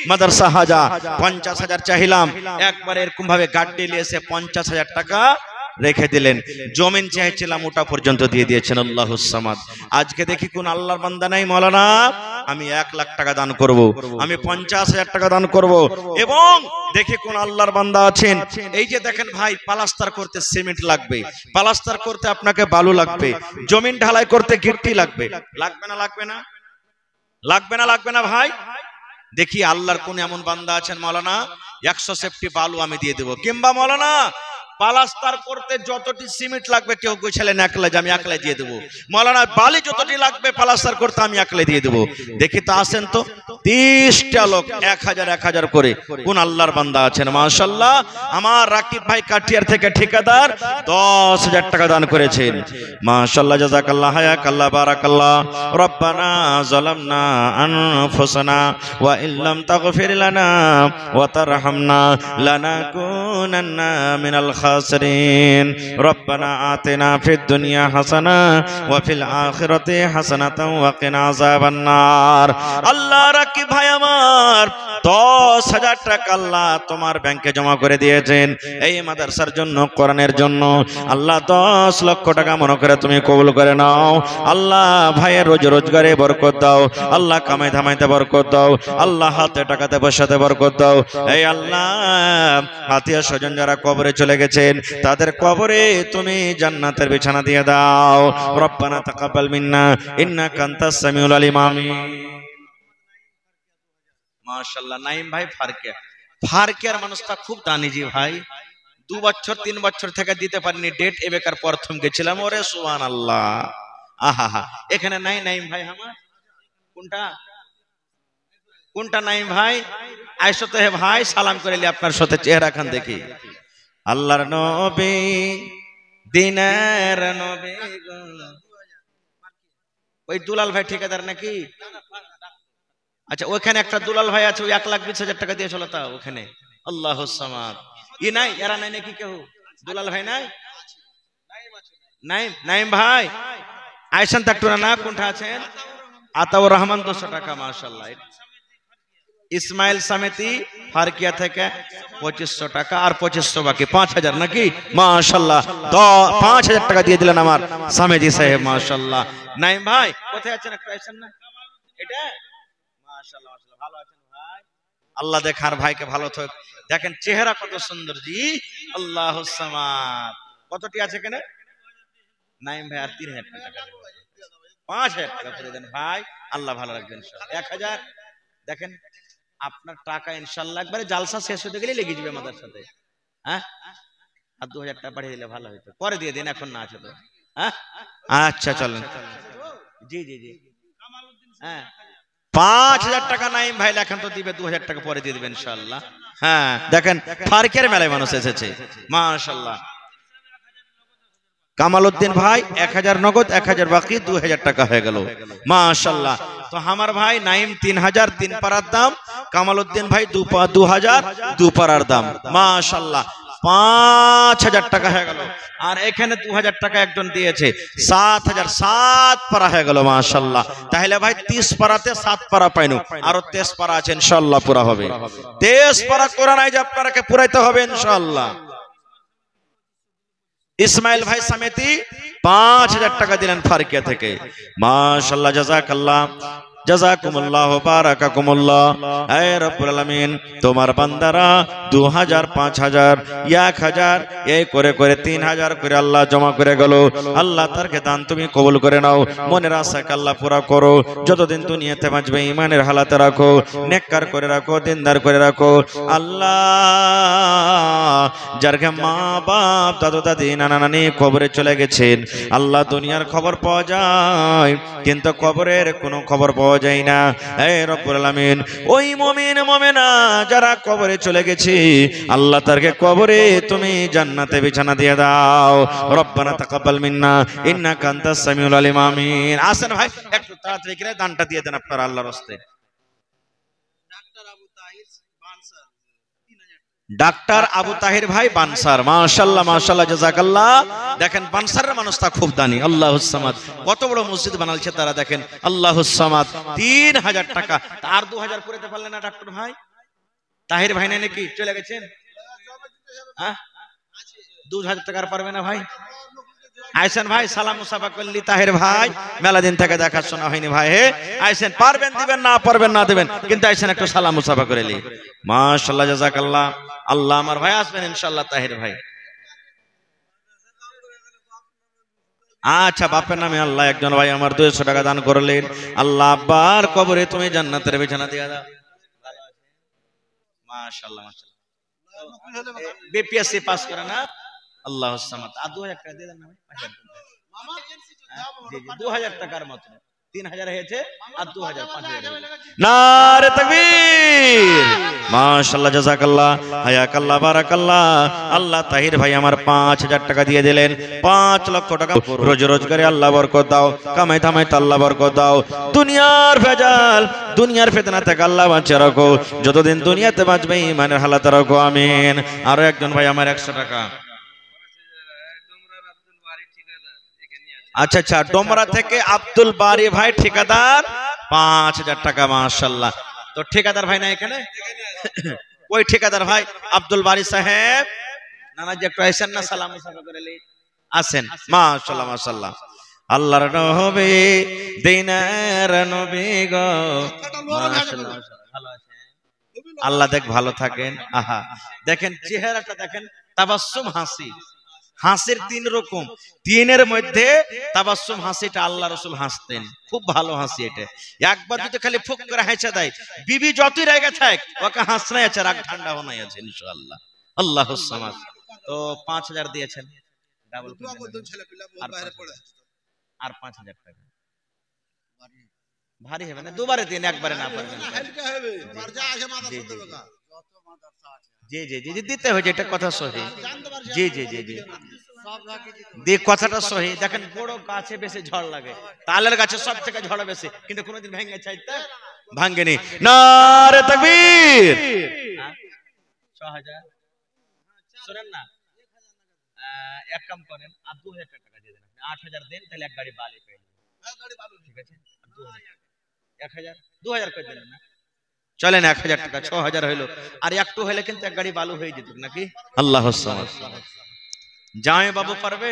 মাদ্রাসা হাজা, 50,000 চাইলাম, একবার এরকম ভাবে গাড়ি নিয়ে এসে 50,000 টাকা রেখে দিলেন। জমিন চাইছিলাম, ওটা পর্যন্ত দিয়ে দিয়েছেন, আল্লাহুস সামাদ। আজকে দেখি কোন আল্লাহর বান্দা নাই, মাওলানা আমি 1,00,000 টাকা দান করব, আমি 50,000 টাকা দান করব। এবং দেখি কোন আল্লাহর বান্দা আছেন, এই যে দেখেন ভাই, প্লাস্টার করতে সিমেন্ট লাগবে, প্লাস্টার করতে আপনাকে বালু লাগবে, জমিন ঢালাই করতে গিট্টি লাগবে, লাগবে না? লাগবে না? লাগবে না? লাগবে না ভাই? দেখি আল্লাহর কোন এমন বান্দা আছেন, মাওলানা 100 সেফটি বালু আমি দিয়ে দেব, কিংবা মাওলানা প্লাস্টার করতে যতটি সিমেন্ট লাগবে, কেউ কইছিলেন একলাই, আমি একলাই দিয়ে দেবো, মাওলানা বালি যতটি লাগবে প্লাস্টার করতে আমি একলাই দিয়ে দেবো। দেখি তো আসেন তো 30টা লোক 1,000 করে, কোন আল্লাহর বান্দা আছেন? মাশাআল্লাহ, আমার রাকিব ভাই কাঠিয়ার থেকে ঠিকাদার 10,000 টাকা দান করেছেন, মাশাআল্লাহ, জাযাকাল্লাহ, হায়াকাল্লাহ, বারাকাল্লাহ। রব্বানা যালামনা আনফুসানা ওয়া ইল্লাম তাগফির লানা ওয়া তারহামনা লানাকুনান্না মিনাল খাসিরিন। রব্বানা আতিনা ফিদ দুনিয়া হাসানা ওয়া ফিল আখিরাতি হাসানাতাও ওয়া কিনা আযাবান নার। আল্লাহ রাকিব ভাই আমার 10,000 টাকা আল্লাহ তোমার ব্যাংকে জমা করে দিয়েছেন এই মাদ্রাসার জন্য, কোরআনের জন্য। আল্লাহ 10 লক্ষ টাকা মনে করে তুমি কবুল করে নাও। আল্লাহ ভাইয়ের রোজগারে বরকত দাও, আল্লাহ কামাই ধামাইতে বরকত দাও, আল্লাহ হাতে টাকাতে পয়সাতে বরকত দাও। এই আল্লাহ আত্মীয় স্বজন যারা কবরে চলে গেছেন, তাদের কবরে তুমি জান্নাতের বিছানা দিয়ে দাও। রব্বানা তাকাব্বাল মিন্না ইন্নাকা আনতাস সামিউল আলিম। আমিন। মাশাআল্লাহ, নাইম ভাই ফারকিয়ার মানুষটা খুব দানি জি ভাই, 2 বছর 3 বছর থেকে দিতে পারিনি, ডেট এবেকার প্রথম গেছিলাম। ওরে সুবহানাল্লাহ, আহা, এখানে নাই নাইম ভাই আমার? কোনটা নাইম ভাই? আইসো তো হে ভাই, সালাম করিলি আপনার সাথে চেহারা খান দেখি। আল্লাহর নবী, দিনের নবী, ওই দুলাল ভাই ঠিকাদার নাকি? আচ্ছা, ওখানে একটা দুলাল ভাই আছে, ওই 1,20,000 টাকা দিয়ে চলো তা ওখানে। আল্লাহুস সামাদ। ই নাই, এরা নাই নাকি কেউ? দুলাল ভাই নাই? নাইম ভাই আইসান থাকতো না? কোনটা আছেন? আতাউর রহমান 200 টাকা, মাশাআল্লাহ। ইসমাইল সামেতি ফারকিয়া থেকে 2500 টাকা আর 2500 বাকি 5000 নাকি মাশাআল্লাহ 5000 টাকা দিয়ে দিলেন আমার সামেতি সাহেব মাশাআল্লাহ। নাইম ভাই কোথায় আছেন একটু আছেন না এটা মাশাআল্লাহ মাশাআল্লাহ ভালো আছেন ভাই আল্লাহ দেখার ভাইকে ভালো থাক দেখেন চেহারা কত সুন্দর জি আল্লাহুস সামাদ কতটি আছে কেন নাইম ভাই আর 3000 টাকা 5000 টাকা করে দেন ভাই আল্লাহ ভালো রাখবেন ইনশাআল্লাহ 1000 দেখেন আপনার টাকা ইনশাআল্লাহ একবারে জালসা শেষ হতে গেলে লেগে যাবে আমাদের সাথে হ্যাঁ আর 2000 টাকা পাঠিয়ে দিলে ভালো হতো পরে দিয়ে দিন এখন না আছে তো হ্যাঁ আচ্ছা চলেন জি জি জি হ্যাঁ 5000 টাকা নাইম ভাই লেখান তো দিবে 2000 টাকা পরে দিয়ে দিবেন ইনশাআল্লাহ হ্যাঁ দেখেন ফারকের মেলায় মানুষ এসেছে মাশাআল্লাহ কামালউদ্দিন ভাই 1000 নগদ 1000 বাকি 2000 টাকা হয়ে গেল মাশাআল্লাহ। তো আমার ভাই নাইম 3000 3 পারার দাম কামালউদ্দিন ভাই 2000 2 পারার দাম মাশাআল্লাহ 5000 টাকা হয়ে গেল আর এখানে 2000 টাকা একজন দিয়েছে 7000 7 পারা হয়ে গেল মাশাআল্লাহ। তাহলে ভাই 30 পারাতে 7 পারা পাইনো আর 23 পারা আছে ইনশাআল্লাহ পুরা হবে 23 পারা কোরআন আইজ আপনাকে পুরাইতে হবে ইনশাআল্লাহ। ইসমাইল ভাই সামেতি 5000 টাকা দিলেন ফারকিয়া থেকে মাশাআল্লাহ জাযাকাল্লাহ জাযাকুমুল্লাহ বারাকাকুমুল্লাহ হে রব্বুল আলামিন তোমার বান্দারা 2000 5000 1000 এই করে করে 3000 করে আল্লাহ জমা করে গেল আল্লাহ তারকে দান তুমি কবুল করে নাও মনের আশাকে আল্লাহ পুরা করো যতদিন দুনিয়াতে বাঁচবে ঈমানের হালাতে রাখো নেককার করে রাখো দিনদার করে রাখো আল্লাহ যার মা বাপ দাদু দাদি নানা নানি কবরে চলে গেছেন আল্লাহ দুনিয়ার খবর পাওয়া যায় কিন্তু কবরের কোনো খবর পাওয়া যায় না হে রব্বুল আলামিন ওই মুমিন মুমিনা যারা কবরে চলে গেছে আল্লাহ তারকে কবরে তুমি জান্নাতে বিছানা দিয়ে দাও রব্বানা তাকাব্বাল মিন্না ইন্নাকা আনতাস সামিউল আলিম আমিন। আসেন ভাই একটু তাড়াতাড়ি করে দানটা দিয়ে দেন আপনারা আল্লাহর রাস্তে। ডাক্তার আবু তাহির ভাই বানসার মাশাআল্লাহ মাশাআল্লাহ জাযাকাল্লাহ দেখেন বানসারের মানুষটা খুব দানি আল্লাহুস সামাদ কত বড় মসজিদ বানালছে তারা দেখেন আল্লাহুস সামাদ 3000 টাকা আর 2000 করে দিতে পারলেন না ডাক্তার ভাই তাহির ভাই নাই নাকি চলে গেছেন হ্যাঁ 2000 টাকা আর পারবে না ভাই আইসেন ভাই সালাম মুসাফা করলি তাহির ভাই মেলা দিন থেকে দেখাশোনা হয়নি ভাই হে আইসেন পারবেন দিবেন না পারবেন না দিবেন কিন্তু আইসেন একটু সালাম মুসাফা করে লি মাশাআল্লাহ জাযাকাল্লাহ আল্লাহ আমার ভাই আসবেন ইনশাআল্লাহ তাহির ভাই আচ্ছা বাপের নামে আল্লাহ একজন ভাই আমার 200 টাকা দান করলেন আল্লাহ আব্বার কবরে তুমি জান্নাতের বিছানা দিয়া দাও মাশাআল্লাহ মাশাআল্লাহ বিপিএসসি পাস করে না আল্লাহুস সামাদ আর 2000 টাকা দিয়ে দেন না ভাই জি জি 2000 টাকার মত 3000 হয়েছে আর 2000 5000 নারে তাকবীর মাশাআল্লাহ জাযাকাল্লাহ হায়াকাল্লাহ বারাকাল্লাহ আল্লাহ তাহির ভাই আমার 5000 টাকা দিয়ে দিলেন 5 লক্ষ টাকা রোজ রোজগারে আল্লাহ বরকত দাও কামাই ধামাইতে আল্লাহ বরকত দাও দুনিয়ার ভেজাল দুনিয়ার ফিতনা থেকে আল্লাহ বাঁচিয়ে রাখো যতদিন দুনিয়াতে বাঁচবে ঈমানের হালাতে রাখো আমিন। আরো একজন ভাই আমার 100 টাকা আচ্ছা আচ্ছা ডোমরা থেকে আব্দুল বারি ভাই ঠিকাদার 5000 টাকা মাশাআল্লাহ। তো ঠিকাদার ভাই না এখানে ওই ঠিকাদার ভাই আব্দুল বারি সাহেব নানাজি একটু আইসেন না সালাম মুসাফা করে লি আসেন মাশাআল্লাহ মাশাআল্লাহ আল্লাহর নবী দিনের নবী গো মাশাআল্লাহ ভালো আছেন আল্লাহ দেখ ভালো থাকেন আহা দেখেন চেহারাটা দেখেন তাবাসসুম হাসি হাসির 3 রকম তিনের মধ্যে তাবাসসুম হাসিটা আল্লাহ রাসূল হাসতেন খুব ভালো হাসি এটা একবার যদি খালি ফুক করে হাসা দেয় বিবি যতই রেগে থাক ওকে হাসনাই আছে রাগ ঠান্ডা হনাই আছে ইনশাআল্লাহ আল্লাহুস সামাদ। তো 5000 দিয়েছেন ডাবল আর 5000 টাকা ভারী হবে না দুবারে দিন একবারে না পারবেন হালকা হবে মারজা আছে মাথা শুদ্ধ বেকা জি জি জি দিতে হয় এটা কথা সহি জি জি জি জি দেখ কথাটা সহি দেখেন বড় গাছে বেশি ঝড় লাগে তালের গাছে সব থেকে ঝড় বেশি কিন্তু কোনোদিন ভেঙে চাইতে ভাঙেনি নারে তাকবীর 6000 শুনেন না এক কাম করেন আর 2000 টাকা দিয়ে দেন আপনি 8000 দেন তাহলে এক গাড়ি বালি পেয়ে যাবেন গাড়ি বালু ঠিক আছে 2000 1000 2000 করে দেন না চলেন 1000 টাকা 6000 হইলো, আর একটু হইলে কিন্তু এক গাড়ি বালু হয়ে যেত নাকি? আল্লাহ জামাই বাবু পারবে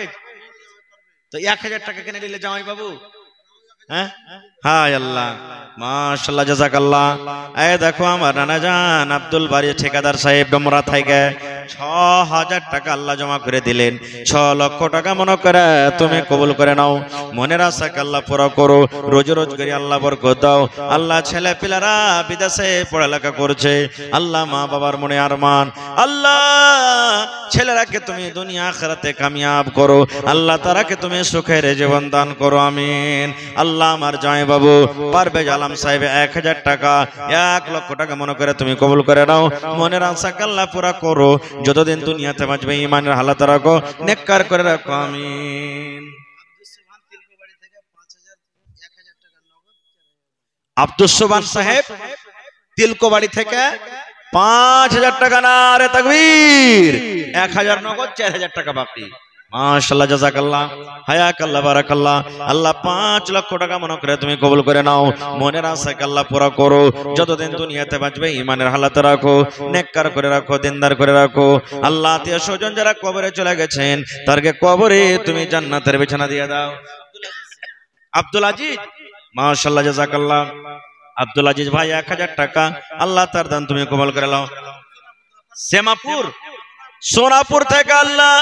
তো 1000 টাকা কিনে দিলে জামাই বাবু? হ্যাঁ, হায় আল্লাহ, মাশাআল্লাহ, জাযাকাল্লাহ। এই দেখো আমার নানা জান আব্দুল বারী ঠিকাদার সাহেব ডমরা থেকে 6000 টাকা আল্লাহ জমা করে দিলেন। 6 লক্ষ টাকা মনে করে তুমি কবুল করে নাও, মনের আশাকে আল্লাহ পুরো করো, রোজ রোজ করে আল্লাহ বরকত দাও। আল্লাহ ছেলে পিলারা বিদেশে পড়ালেখা করছে, আল্লাহ মা বাবার মনে আরমান, আল্লাহ ছেলেরাকে তুমি দুনিয়া আখিরাতে কামিয়াব করো, আল্লাহ তারাকে তুমি সুখের জীবন দান করো, আমিন। আল্লাহ আমার জামাই বাবু পারভেজ আলম সাহেব 1000 টাকা 1 লক্ষ টাকা মনে করে তুমি কবুল করে নাও, মনের আশাকে আল্লাহ পুরা করো, যতদিন দুনিয়াতে বাঁচবে ঈমানের হালাত রাখো, নেককার করে রাখো, আমিন। আব্দুস সুবহান সাহেব তিলকবাড়ি থেকে 5000 টাকা, না রে তাকবীর, 1000 নগদ, 4000 টাকা বাকি। মাশাআল্লাহ, জাযাকাল্লাহ, হায়াকাল্লাহ, বারাকাল্লাহ। আল্লাহ 5 লক্ষ টাকা মনে করে তুমি কবুল করে নাও, মনের আশাকে আল্লাহ পুরা করো, যতদিন দুনিয়াতে বাঁচবে ঈমানের হালাতে রাখো, নেককার করে রাখো, দিনদার করে রাখো। আল্লাহ আত্মীয় স্বজন যারা কবরে চলে গেছেন তারকে কবরে তুমি জান্নাতের বিছানা দিয়ে দাও। আব্দুল আজিজ, মাশাআল্লাহ, জাযাকাল্লাহ। আব্দুল আজিজ ভাই 1000 টাকা, আল্লাহ তার দান তুমি কবুল করে নাও। সেমাপুর সোনাপুর থেকে আল্লাহ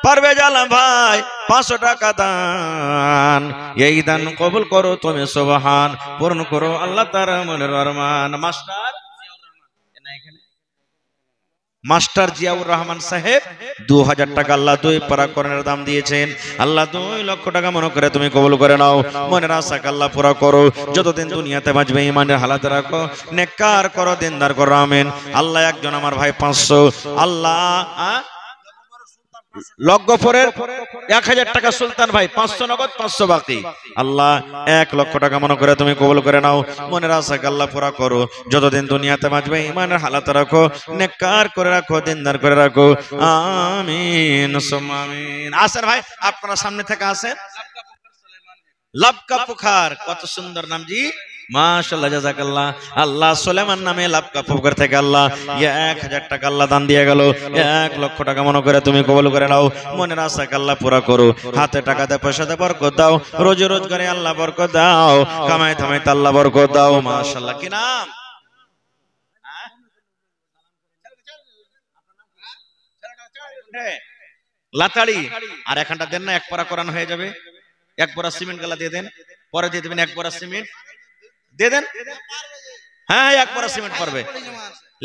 পারভেজ আলম ভাই 500 টাকা দান, এই দান কবুল করো তুমি, সুবহান, পূর্ণ করো আল্লাহ তার মনের আরমান। মাস্টার জিয়াউর রহমান সাহেব 2000 টাকা আল্লাহ 2 পারা কোরআনের দাম দিয়েছেন, আল্লাহ 2 লক্ষ টাকা মনে করে তুমি কবুল করে নাও, মনের আশাকে আল্লাহ পুরা করো, যতদিন দুনিয়াতে বাঁচবে ঈমানের হালাতে রাখো, নেককার করো, দিনদার করো, আমিন। আল্লাহ একজন আমার ভাই 500, আল্লাহ লগ্গফরের 1000 টাকা সুলতান ভাই 500 নগদ, 500 বাকি, আল্লাহ 1 লক্ষ টাকা মনে করে তুমি কবুল করে নাও, মনের আশাকে আল্লাহ পুরা করো, যতদিন দুনিয়াতে বাঁচবে ঈমানের হালাতে রাখো, নেককার করে রাখো, দিনদার করে রাখো, আমিন সুম্মা আমিন। আসেন ভাই, আপনারা সামনে থেকে আসেন। লাবকা পুখার, কত সুন্দর নাম জি, মাশাআল্লাহ, জাযাকাল্লাহ। আল্লাহ সুলাইমান নামে লাবকা পুকুর থেকে আল্লাহ 1000 টাকা আল্লাহ দান দিয়ে গেল, 1 লক্ষ টাকা মনে করে তুমি কবুল করে নাও, মনের আশাকে আল্লাহ পুরা করো, হাতে টাকাতে পয়সাতে বরকত দাও, রোজ রোজগারে আল্লাহ বরকত দাও, কামাই থামাইতে আল্লাহ বরকত দাও। মাশাআল্লাহ, কি নাম? লাতাড়ি। আর এখানটা দেন না, 1 পারা কোরআন হয়ে যাবে, 1 পারা সিমেন্ট গালা দিয়ে দেন, পরে দিয়ে দেবেন 1 পারা সিমেন্ট দিয়ে দেন। হ্যাঁ, 1 পারা সিমেন্ট পারবে,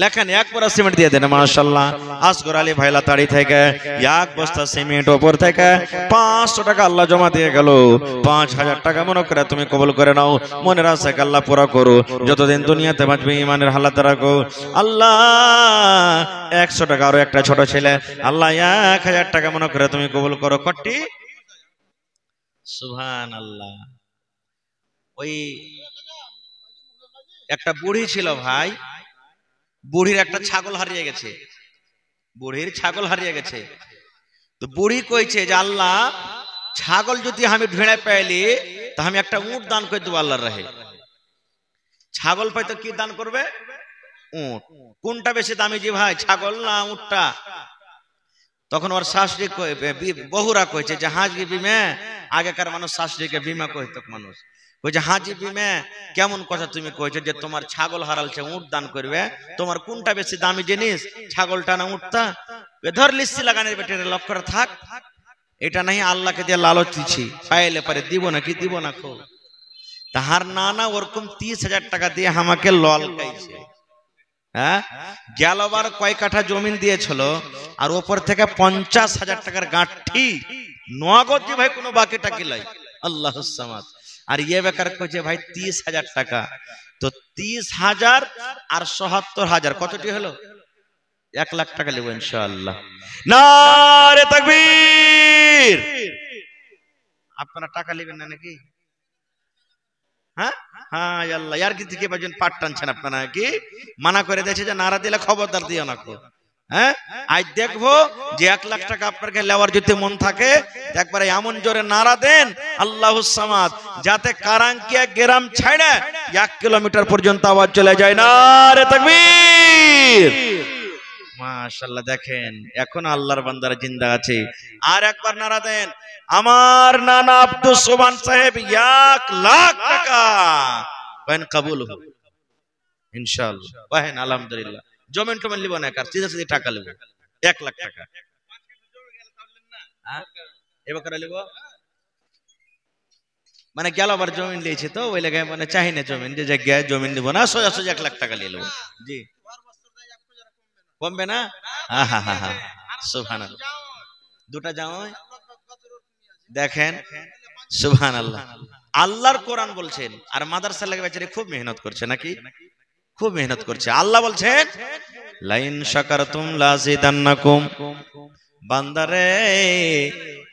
লেখেন 1 পারা সিমেন্ট দিয়ে দেন। মাশাআল্লাহ, আসগর আলী ভাই লাতাড়ি থেকে 1 বস্তা সিমেন্ট, ওপর থেকে 500 টাকা আল্লাহ জমা দিয়ে গেল, 5000 টাকা মনে করে তুমি কবুল করে নাও, মনের আশাকে আল্লাহ পুরা করো, যতদিন দুনিয়াতে বাঁচবে ঈমানের হালাতে রাখো। আল্লাহ 100 টাকা, আরো একটা ছোট ছেলে, আল্লাহ 1000 টাকা মনে করে তুমি কবুল করো। কটি? সুবহানাল্লাহ। ওই একটা বুড়ি ছিল ভাই, বুড়ির একটা ছাগল হারিয়ে গেছে, বুড়ির ছাগল হারিয়ে গেছে, তো বুড়ি কইছে যে আল্লাহ ছাগল যদি আমি ভেড়ে পাইলি তা আমি একটা উট দান করে দেবো আল্লাহর রাহে। ছাগল পাইতো কি দান করবে? উট। কোনটা বেশি দামি যে ভাই, ছাগল না উটটা? তখন ওর শাশুড়ি বহুরা কইছে যে হাজি বিমে, আগেকার মানুষ শাশুড়িকে বিমা কইতো মানুষ, ওই যে হাজি বিমে কেমন কথা তুমি কইছো যে তোমার ছাগল হারালছে উট দান করবে, তোমার কোনটা বেশি দামি জিনিস, ছাগলটা না উটটা? ধর লিস্সি লাগানোর বেটে লক্ষ্য থাক, এটা নাই আল্লাহকে দিয়ে লালচ দিচ্ছি, পাইলে পারে দিব না কি দিব না খো। তাহার নানা ওরকম 30,000 টাকা দিয়ে আমাকে লল খাইছে। হ্যাঁ, গেলবার কয় কাঠা জমিন দিয়েছিল, আর ওপর থেকে 50,000 টাকার গাঁঠি নগদ যে ভাই, কোনো বাকি টাকি লাই, আল্লাহুস সামাদ। আর ইয়ে বেকার কইছে ভাই 30,000 টাকা, তো 30,000 আর 77,000 কতটি হলো? 1 লাখ টাকা নেব ইনশাআল্লাহ। নারে তাকবীর। আপনারা টাকা নেবেন না নাকি? হ্যাঁ হ্যাঁ, আল্লাহ ইয়ার কি থেকে বাজন পাট টানছেন আপনারা, কি মানা করে দিয়েছে যে নারা দিলে খবরদার দিও না। হ্যাঁ, আজ দেখবো যে 1 লাখ টাকা আপনাকে নেওয়ার যদি মন থাকে একবারে এমন জোরে নারা দেন আল্লাহুস সামাদ, যাতে কারাঙ্কিয়া গ্রাম ছেড়ে 1 কিলোমিটার পর্যন্ত আওয়াজ চলে যায়। নারে তাকবীর। মাশাআল্লাহ, দেখেন এখন আল্লাহর বান্দারা জিন্দা আছে। আর একবার নারা দেন, আমার নানা আব্দুস সুবহান সাহেব 1 লাখ টাকা কয়েন কবুল হোক ইনশাআল্লাহ। কহেন আলহামদুলিল্লাহ। জমিন টমেন লিব না, কার সিধা সিধা টাকা লিব 1 লাখ টাকা। এবার লিব মানে গেল আবার জমিন লিয়েছে তো ওই লাগে মানে চাই না জমিন, যে জায়গায় জমিন নিব না, সোজা সোজা 1 লাখ টাকা নিয়ে নেব। জি, কমবে না? সুবহানাল্লাহ। দুটা যাও দেখেন, সুবহানাল্লাহ। আল্লাহর কোরআন বলছেন, আর মাদ্রাসা লাগে বেচারি খুব মেহনত করছে নাকি, খুব মেহনত করছে। আল্লাহ বলছেন লাইন শাকারতুম লাযিদান্নাকুম, বান্দারে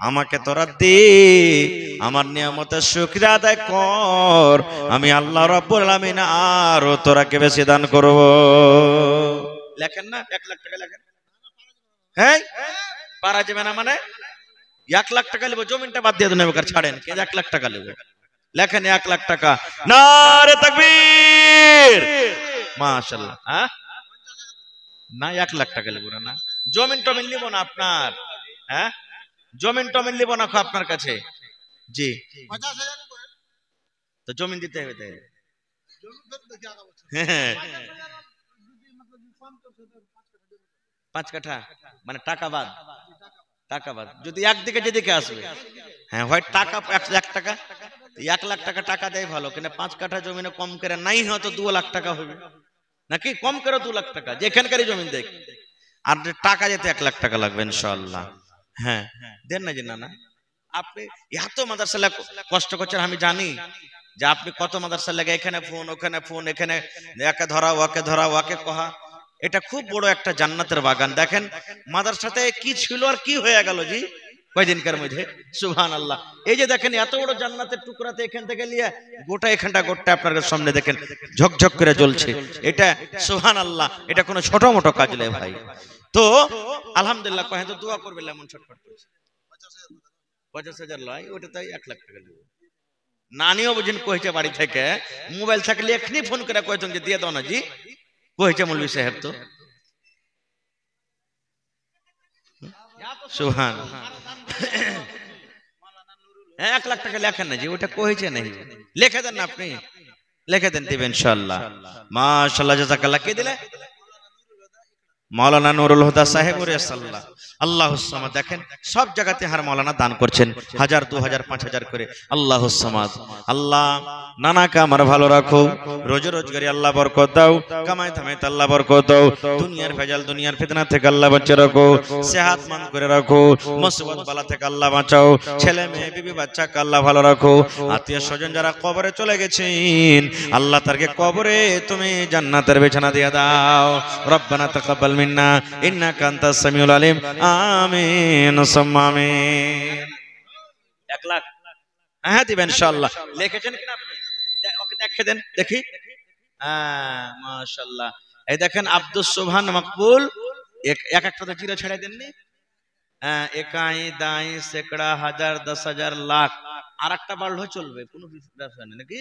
আমাকে তোরা দে, আমার নিয়ামতের শুকরিয়া আদায় কর, আমি আল্লাহ রাব্বুল আলামিন আরো তোরাকে বেশি দান করব। লেখেন না 1 লাখ টাকা লেখেন। হ্যাঁ, পারা যাবে না মানে 1 লাখ টাকা নেব, জমিনটা বাদ দিয়ে দেন, এবার ছাড়েন, কে 1 লাখ টাকা নেব? লেখেন 1 লাখ টাকা। নারে তাকবীর, মাশাআল্লাহ। হ্যাঁ না, 1 লাখ টাকা নেব না, জমিন টমিন নিব না আপনার। হ্যাঁ, জমিন টমিন নিব না আপনার কাছে। জি, তো জমিন দিতে হবে তাই। হ্যাঁ, 5 কাঠা মানে টাকা বাদ, টাকা বাদ। যদি একদিকে যেদিকে আসবে, হ্যাঁ হয় টাকা 1 টাকা, 1 লাখ টাকা টাকা দেয় ভালো, কিন্তু 5 কাঠা জমিনে কম করে নাই হয়তো 2 লাখ টাকা হবে নাকি, কম করে 2 লাখ টাকা যেখানকারই জমিন দেখ। আর টাকা যেতে 1 লাখ টাকা লাগবে ইনশাআল্লাহ। হ্যাঁ দেন না, যে না না আপনি এত মাদ্রাসা কষ্ট করছেন, আমি জানি যে আপনি কত মাদ্রাসা লাগে, এখানে ফোন ওখানে ফোন, এখানে একে ধরা ওকে ধরা ওকে কহা। এটা খুব বড় একটা জান্নাতের বাগান। দেখেন মাদ্রাসাতে কি ছিল আর কি হয়ে গেল জি কয়দিনকার মধ্যে, সুবহানাল্লাহ। এই যে দেখেন এত বড় জান্নাতের টুকরাতে এখান থেকে নিয়ে গোটা এখানটা গোটা আপনার সামনে দেখেন ঝকঝক করে জ্বলছে, এটা সুবহানাল্লাহ, এটা কোনো ছোট মোটো কাজ নয় ভাই। তো আলহামদুলিল্লাহ, কহেন তো দোয়া করবেন এমন ছটফট করছে। 50,000 লয়, ওটা তাই 1 লাখ টাকা দেবো। নানিও বুঝিন কইছে বাড়ি থেকে, মোবাইল থাকলে এখনি ফোন করে কইতেন যে দিয়ে দাও না জি, কইছে মৌলভী সাহেব। তো সুবহানাল্লাহ, 1 লাখ টাকা লেখেন না জি, ওটা কইছে নাই, লিখে দেন না আপনি, লিখে দেন, দিবেন ইনশাআল্লাহ। মাশাআল্লাহ, জাযাকাল্লাহ। কে দিলে? মাওলানা নুরুল হুদা সাহেব রাসাল্লাহ। আল্লাহুস সামাদ। দেখেন সব জায়গাতে হার মাওলানা দান করছেন 1000 2000 5000 করে। আল্লাহুস সামাদ। আল্লাহ নানাকে আমার ভালো রাখো, রোজি রোজগারি আল্লাহ বরকত দাও, কামাই ধামাইতে আল্লাহ বরকত দাও, দুনিয়ার ভেজাল দুনিয়ার ফিতনা থেকে আল্লাহ বাঁচিয়ে রাখো, সেহাতমন্দ করে রাখো, মুসিবত বালা থেকে আল্লাহ বাঁচাও, ছেলে মেয়ে বিবি বাচ্চাকে আল্লাহ ভালো রাখো, আত্মীয় স্বজন যারা কবরে চলে গেছেন আল্লাহ তারকে কবরে তুমি জান্নাতের বিছানা দিয়ে দাও। রব্বানা তাকাব্বাল মিন্না ইন্নাকা আনতাস সামিউল আলিম। আমিন সুম্মা আমিন। 1 লাখ হ্যাঁ দিবেন ইনশাআল্লাহ। লিখেছেন কিনা আপনি? ওকে দেখে দেন দেখি। হ্যাঁ মাশাআল্লাহ। এই দেখেন আব্দুস সুবহান মকবুল, এক একটাতে জিরো ছেড়ে দেননি। হ্যাঁ, একাই দাই সেকড়া হাজার 10,000 লাখ, আর একটা বাড়লেও চলবে, কোনো ব্যবসা নেই নাকি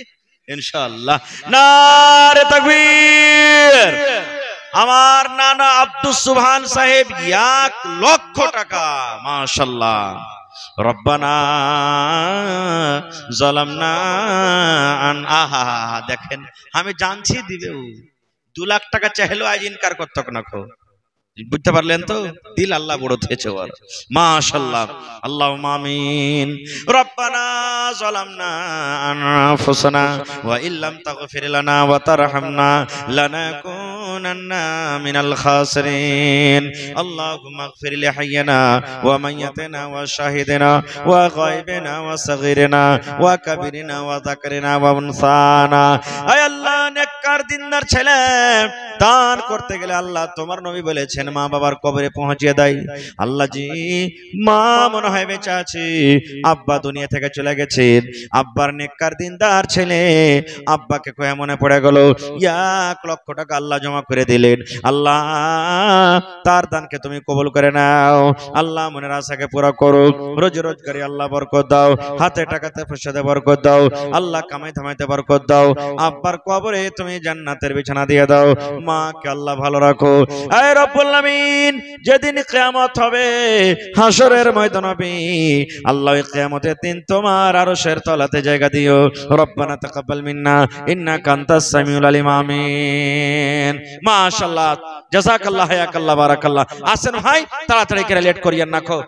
ইনশাআল্লাহ। নারে তাকবীর। আমার নানা আব্দুস সুবহান সাহেব 1 লক্ষ টাকা, মাশাআল্লাহ। রব্বানা যালামনা আন, আহা দেখেন আমি জানছি দিবে, 2 লাখ টাকা চাইলো আজ ইনকার করতে না। বুঝতে পারলেন তো, দিল আল্লাহ বড় থেছে ওর, মাশাআল্লাহ। আল্লাহুম্মা আমিন। রব্বানা যালামনা আনফুসানা ওয়া ইল্লাম তাগফির লানা ওয়া তারহামনা লানাকুনান্না মিনাল খাসিরিন। আল্লাহুম্মা ইগফির লি হাইয়িনা ওয়া মাইয়িতিনা ওয়া শাহিদিনা ওয়া গায়বিনা ওয়া সাগীরিনা ওয়া কাবীরিনা ওয়া যাকারিনা ওয়া উনসানা। আয় আল্লাহ নেককার নেককার দিনদার ছেলে দান করতে গেলে আল্লাহ তোমার নবী বলেছেন মা বাবার কবরে পৌঁছিয়ে দেয়। আল্লাহ জি মা মনে হয় বেঁচে আছে, আব্বা দুনিয়া থেকে চলে গেছেন, আব্বার নেককার দিনদার ছেলে আব্বাকে কয়ে মনে পড়ে গেল, 1,00,000 টাকা আল্লাহ জমা করে দিলেন। আল্লাহ তার দানকে তুমি কবুল করে নাও। আল্লাহ মনের আশাকে পুরো করো, রোজি রোজগারি আল্লাহ বরকত দাও, হাতে টাকাতে পয়সাতে বরকত দাও, আল্লাহ কামাই থামাইতে বরকত দাও। আব্বার কবরে তুমি জান্নাতের বিছানা দিয়ে দাও, মাকে আল্লাহ ভালো রাখো। আয় রব্বুল আমিন, যেদিন কিয়ামত হবে হাসরের ময়দান হবে আল্লাহ, ওই কিয়ামতের দিন তোমার আরশের তলাতে জায়গা দিও। রব্বানা তাকাব্বাল মিন্না ইন্নাকা আনতাস সামিউল আলিম। আমিন। মাশাআল্লাহ, জাযাকাল্লাহ, হায়াকাল্লাহ, বারাকাল্লাহ। আসেন ভাই, তাড়াতাড়ি করে লেট করিয়েন না খো।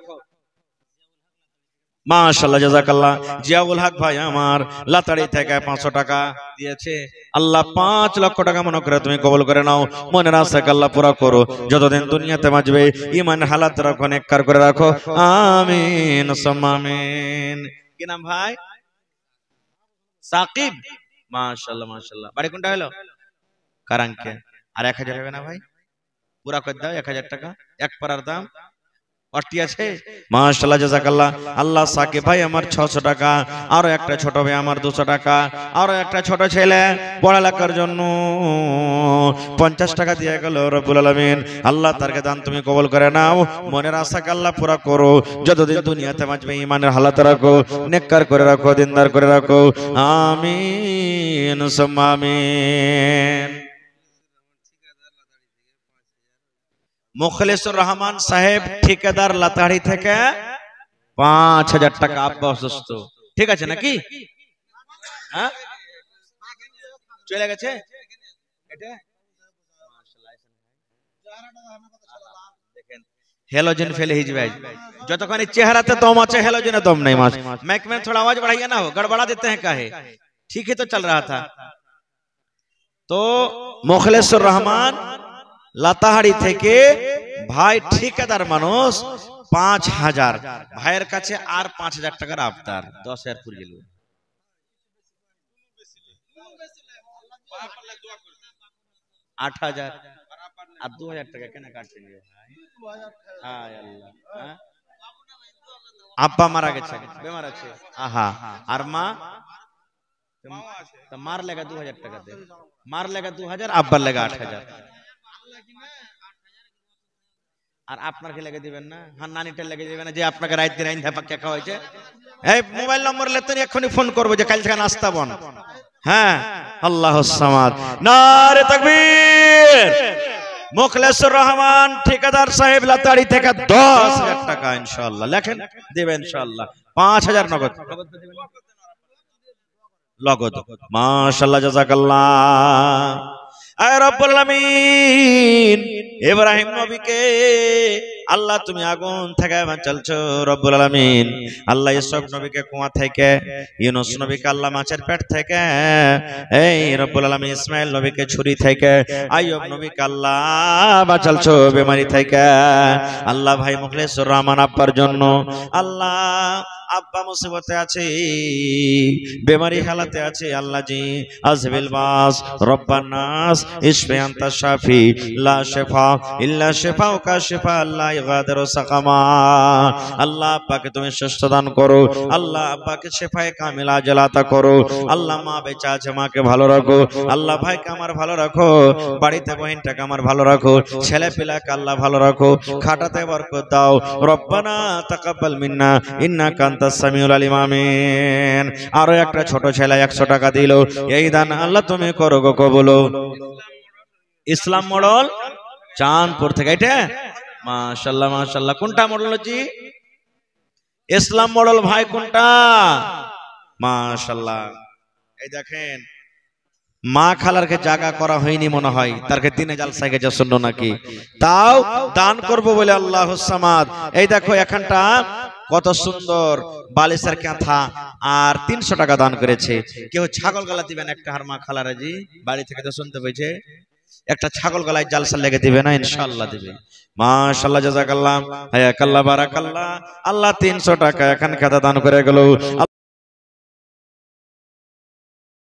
মাশাআল্লাহ, জাযাকাল্লাহ। জিয়াউল হক ভাই আমার লাতাড়ি থেকে 500 টাকা দিয়েছে। আল্লাহ 5 লক্ষ টাকা মনে করে তুমি কবুল করে নাও, মনের আশাকে আল্লাহ পুরা করো। যতদিন দুনিয়াতে বাঁচবে ঈমান হালাত রাখো, নেককার করে রাখো। আমিন সুম্মা আমিন। কি নাম ভাই? সাকিব। মাশাআল্লাহ মাশাআল্লাহ। বাড়ি কোনটা হলো? কারাঙ্কে। আর 1000 হবে না ভাই? পুরা করে দাও 1000 টাকা, এক পারার দাম। পার্টি আছে? মাশাআল্লাহ, জাযাকাল্লাহ। আল্লাহ সাকিব ভাই আমার 600 টাকা, আরো একটা ছোট ভাই আমার 200 টাকা, আরো একটা ছোট ছেলে পড়ালেখার জন্য 50 টাকা দিয়ে গেল। রব্বুল আলামিন আল্লাহ তারকে দান তুমি কবুল করে নাও, মনের আশাকে আল্লাহ পুরা করো। যতদিন দুনিয়াতে বাঁচবে ঈমানের হালাত রাখো, নেককার করে রাখো, দিনদার করে রাখো। আমিন সুম্মা আমিন। মুখলেসুর রহমান সাহেব ঠিকাদার লাতাড়ি থেকে 5,000 টাকা। আব্বা অসুস্থ, ঠিক আছে নাকি? হ্যাঁ চলে গেছে এটা। দেখেন हेलोजन फैले ही भाई, যতখানি চেহারাতে দম আছে हेलोजने दम नहीं। मास माइक में थोड़ा आवाज बढ़ाइए ना, हो गड़बड़ा देते हैं काहे? ठीक ही तो चल रहा था। तो मुखलेसुर रहमान লাতাহারি থেকে ভাই ঠিকাদার মানুষ 5,000, ভাইয়ের কাছে আর 5,000 টাকার আবদার, 10,000 পুরে গেল। 8,000 আর 2,000 টাকা কেন কাটছেন ভাই? হায় আল্লাহ। আব্বা মারা গেছে, বেমার আছে। আহা, আর মা? তো মার লেগা 2,000 টাকা দে, মার লেগা 2,000, আব্বার লেগা 8,000। আর আপনার কি লেগে দিবেন না? হ্যাঁ, নানিটা লেগে দিবেন না যে আপনাকে রাত দিন আইন ধাপা কেকা হয়েছে। এই মোবাইল নম্বর লেতেন এক্ষুনি ফোন করবো যে কাল থেকে নাস্তা বন। হ্যাঁ, আল্লাহুস সামাদ, নারে তাকবীর। মুখলেসুর রহমান ঠিকাদার সাহেব লাতাড়ি থেকে 10,000 টাকা ইনশাআল্লাহ লেখেন দিবেন ইনশাআল্লাহ। 5,000 নগদ নগদ। মাশাআল্লাহ, জাযাকাল্লাহ। আয় রব্বুল আলামিন, ইব্রাহিম নবীকে আল্লাহ তুমি আগুন থেকে বাঁচালছো রব্বুল আলামিন। আল্লাহ ইউসুফ নবীকে কুয়া থেকে, ইউনূস নবীকে আল্লাহ মাছের পেট থেকে, এই রব্বুল আলামিন ইসমাইল নবীকে ছুরি থেকে, আইয়ুব নবীকে আল্লাহ বাঁচালছো বেমারি থেকে। আল্লাহ ভাই মুখলেসুর রহমান আব্বার জন্য আল্লাহ, আব্বা মুসিবতে আছে, বেমারি হালাতে আছে। আল্লাহ জি আজবিল বাস রব্বান নাস ইশফি আনতা শাফি লা শিফা ইল্লা শিফাউকা শিফা লা ইগাদিরু সাকামা। আল্লাহ আব্বাকে তুমি সুস্থ দান করো, আল্লাহ আব্বাকে শিফায়ে কামিলা আজল আতা করো। আল্লাহ মা বেঁচে আছে, মাকে ভালো রাখো। আল্লাহ ভাইকে আমার ভালো রাখো, বাড়িতে বহিনটাকে আমার ভালো রাখো, ছেলে পিলাকে আল্লাহ ভালো রাখো, খাটাতে বরকত দাও। রব্বানা তাকাব্বাল মিন্না ইন্নাকা আনতাস সামিউল আলিম। আমিন। আরো একটা ছোট ছেলে 100 টাকা দিল, এই দান আল্লাহ তুমি করো গো কবুল। ইসলাম মডেল চাঁদপুর থেকে, এটা মাশাআল্লাহ মাশাআল্লাহ। কোনটা মডেল জি? ইসলাম মডেল ভাই কোনটা? মাশাআল্লাহ। এই দেখেন মা খালারকে জায়গা করা হয়নি মনে হয়, তারকে দিনে জালসায় গেছে শুনলো নাকি, তাও দান করব বলে আল্লাহুস সামাদ। এই দেখো এখানটা কত সুন্দর বালিশের কাঁথা আর 300 টাকা দান করেছে। কেউ ছাগল গলা দিবেন একটা, হার মা খালারা জি বাড়ি থেকে তো শুনতে পেয়েছে, একটা ছাগল গলায় জালসা লেগে দিবে না, ইনশাআল্লাহ দিবে। মাশাআল্লাহ, জাযাকাল্লাহ, হায়াকাল্লাহ, বারাকাল্লাহ। আল্লাহ 300 টাকা এখান খাতা দান করে গেল।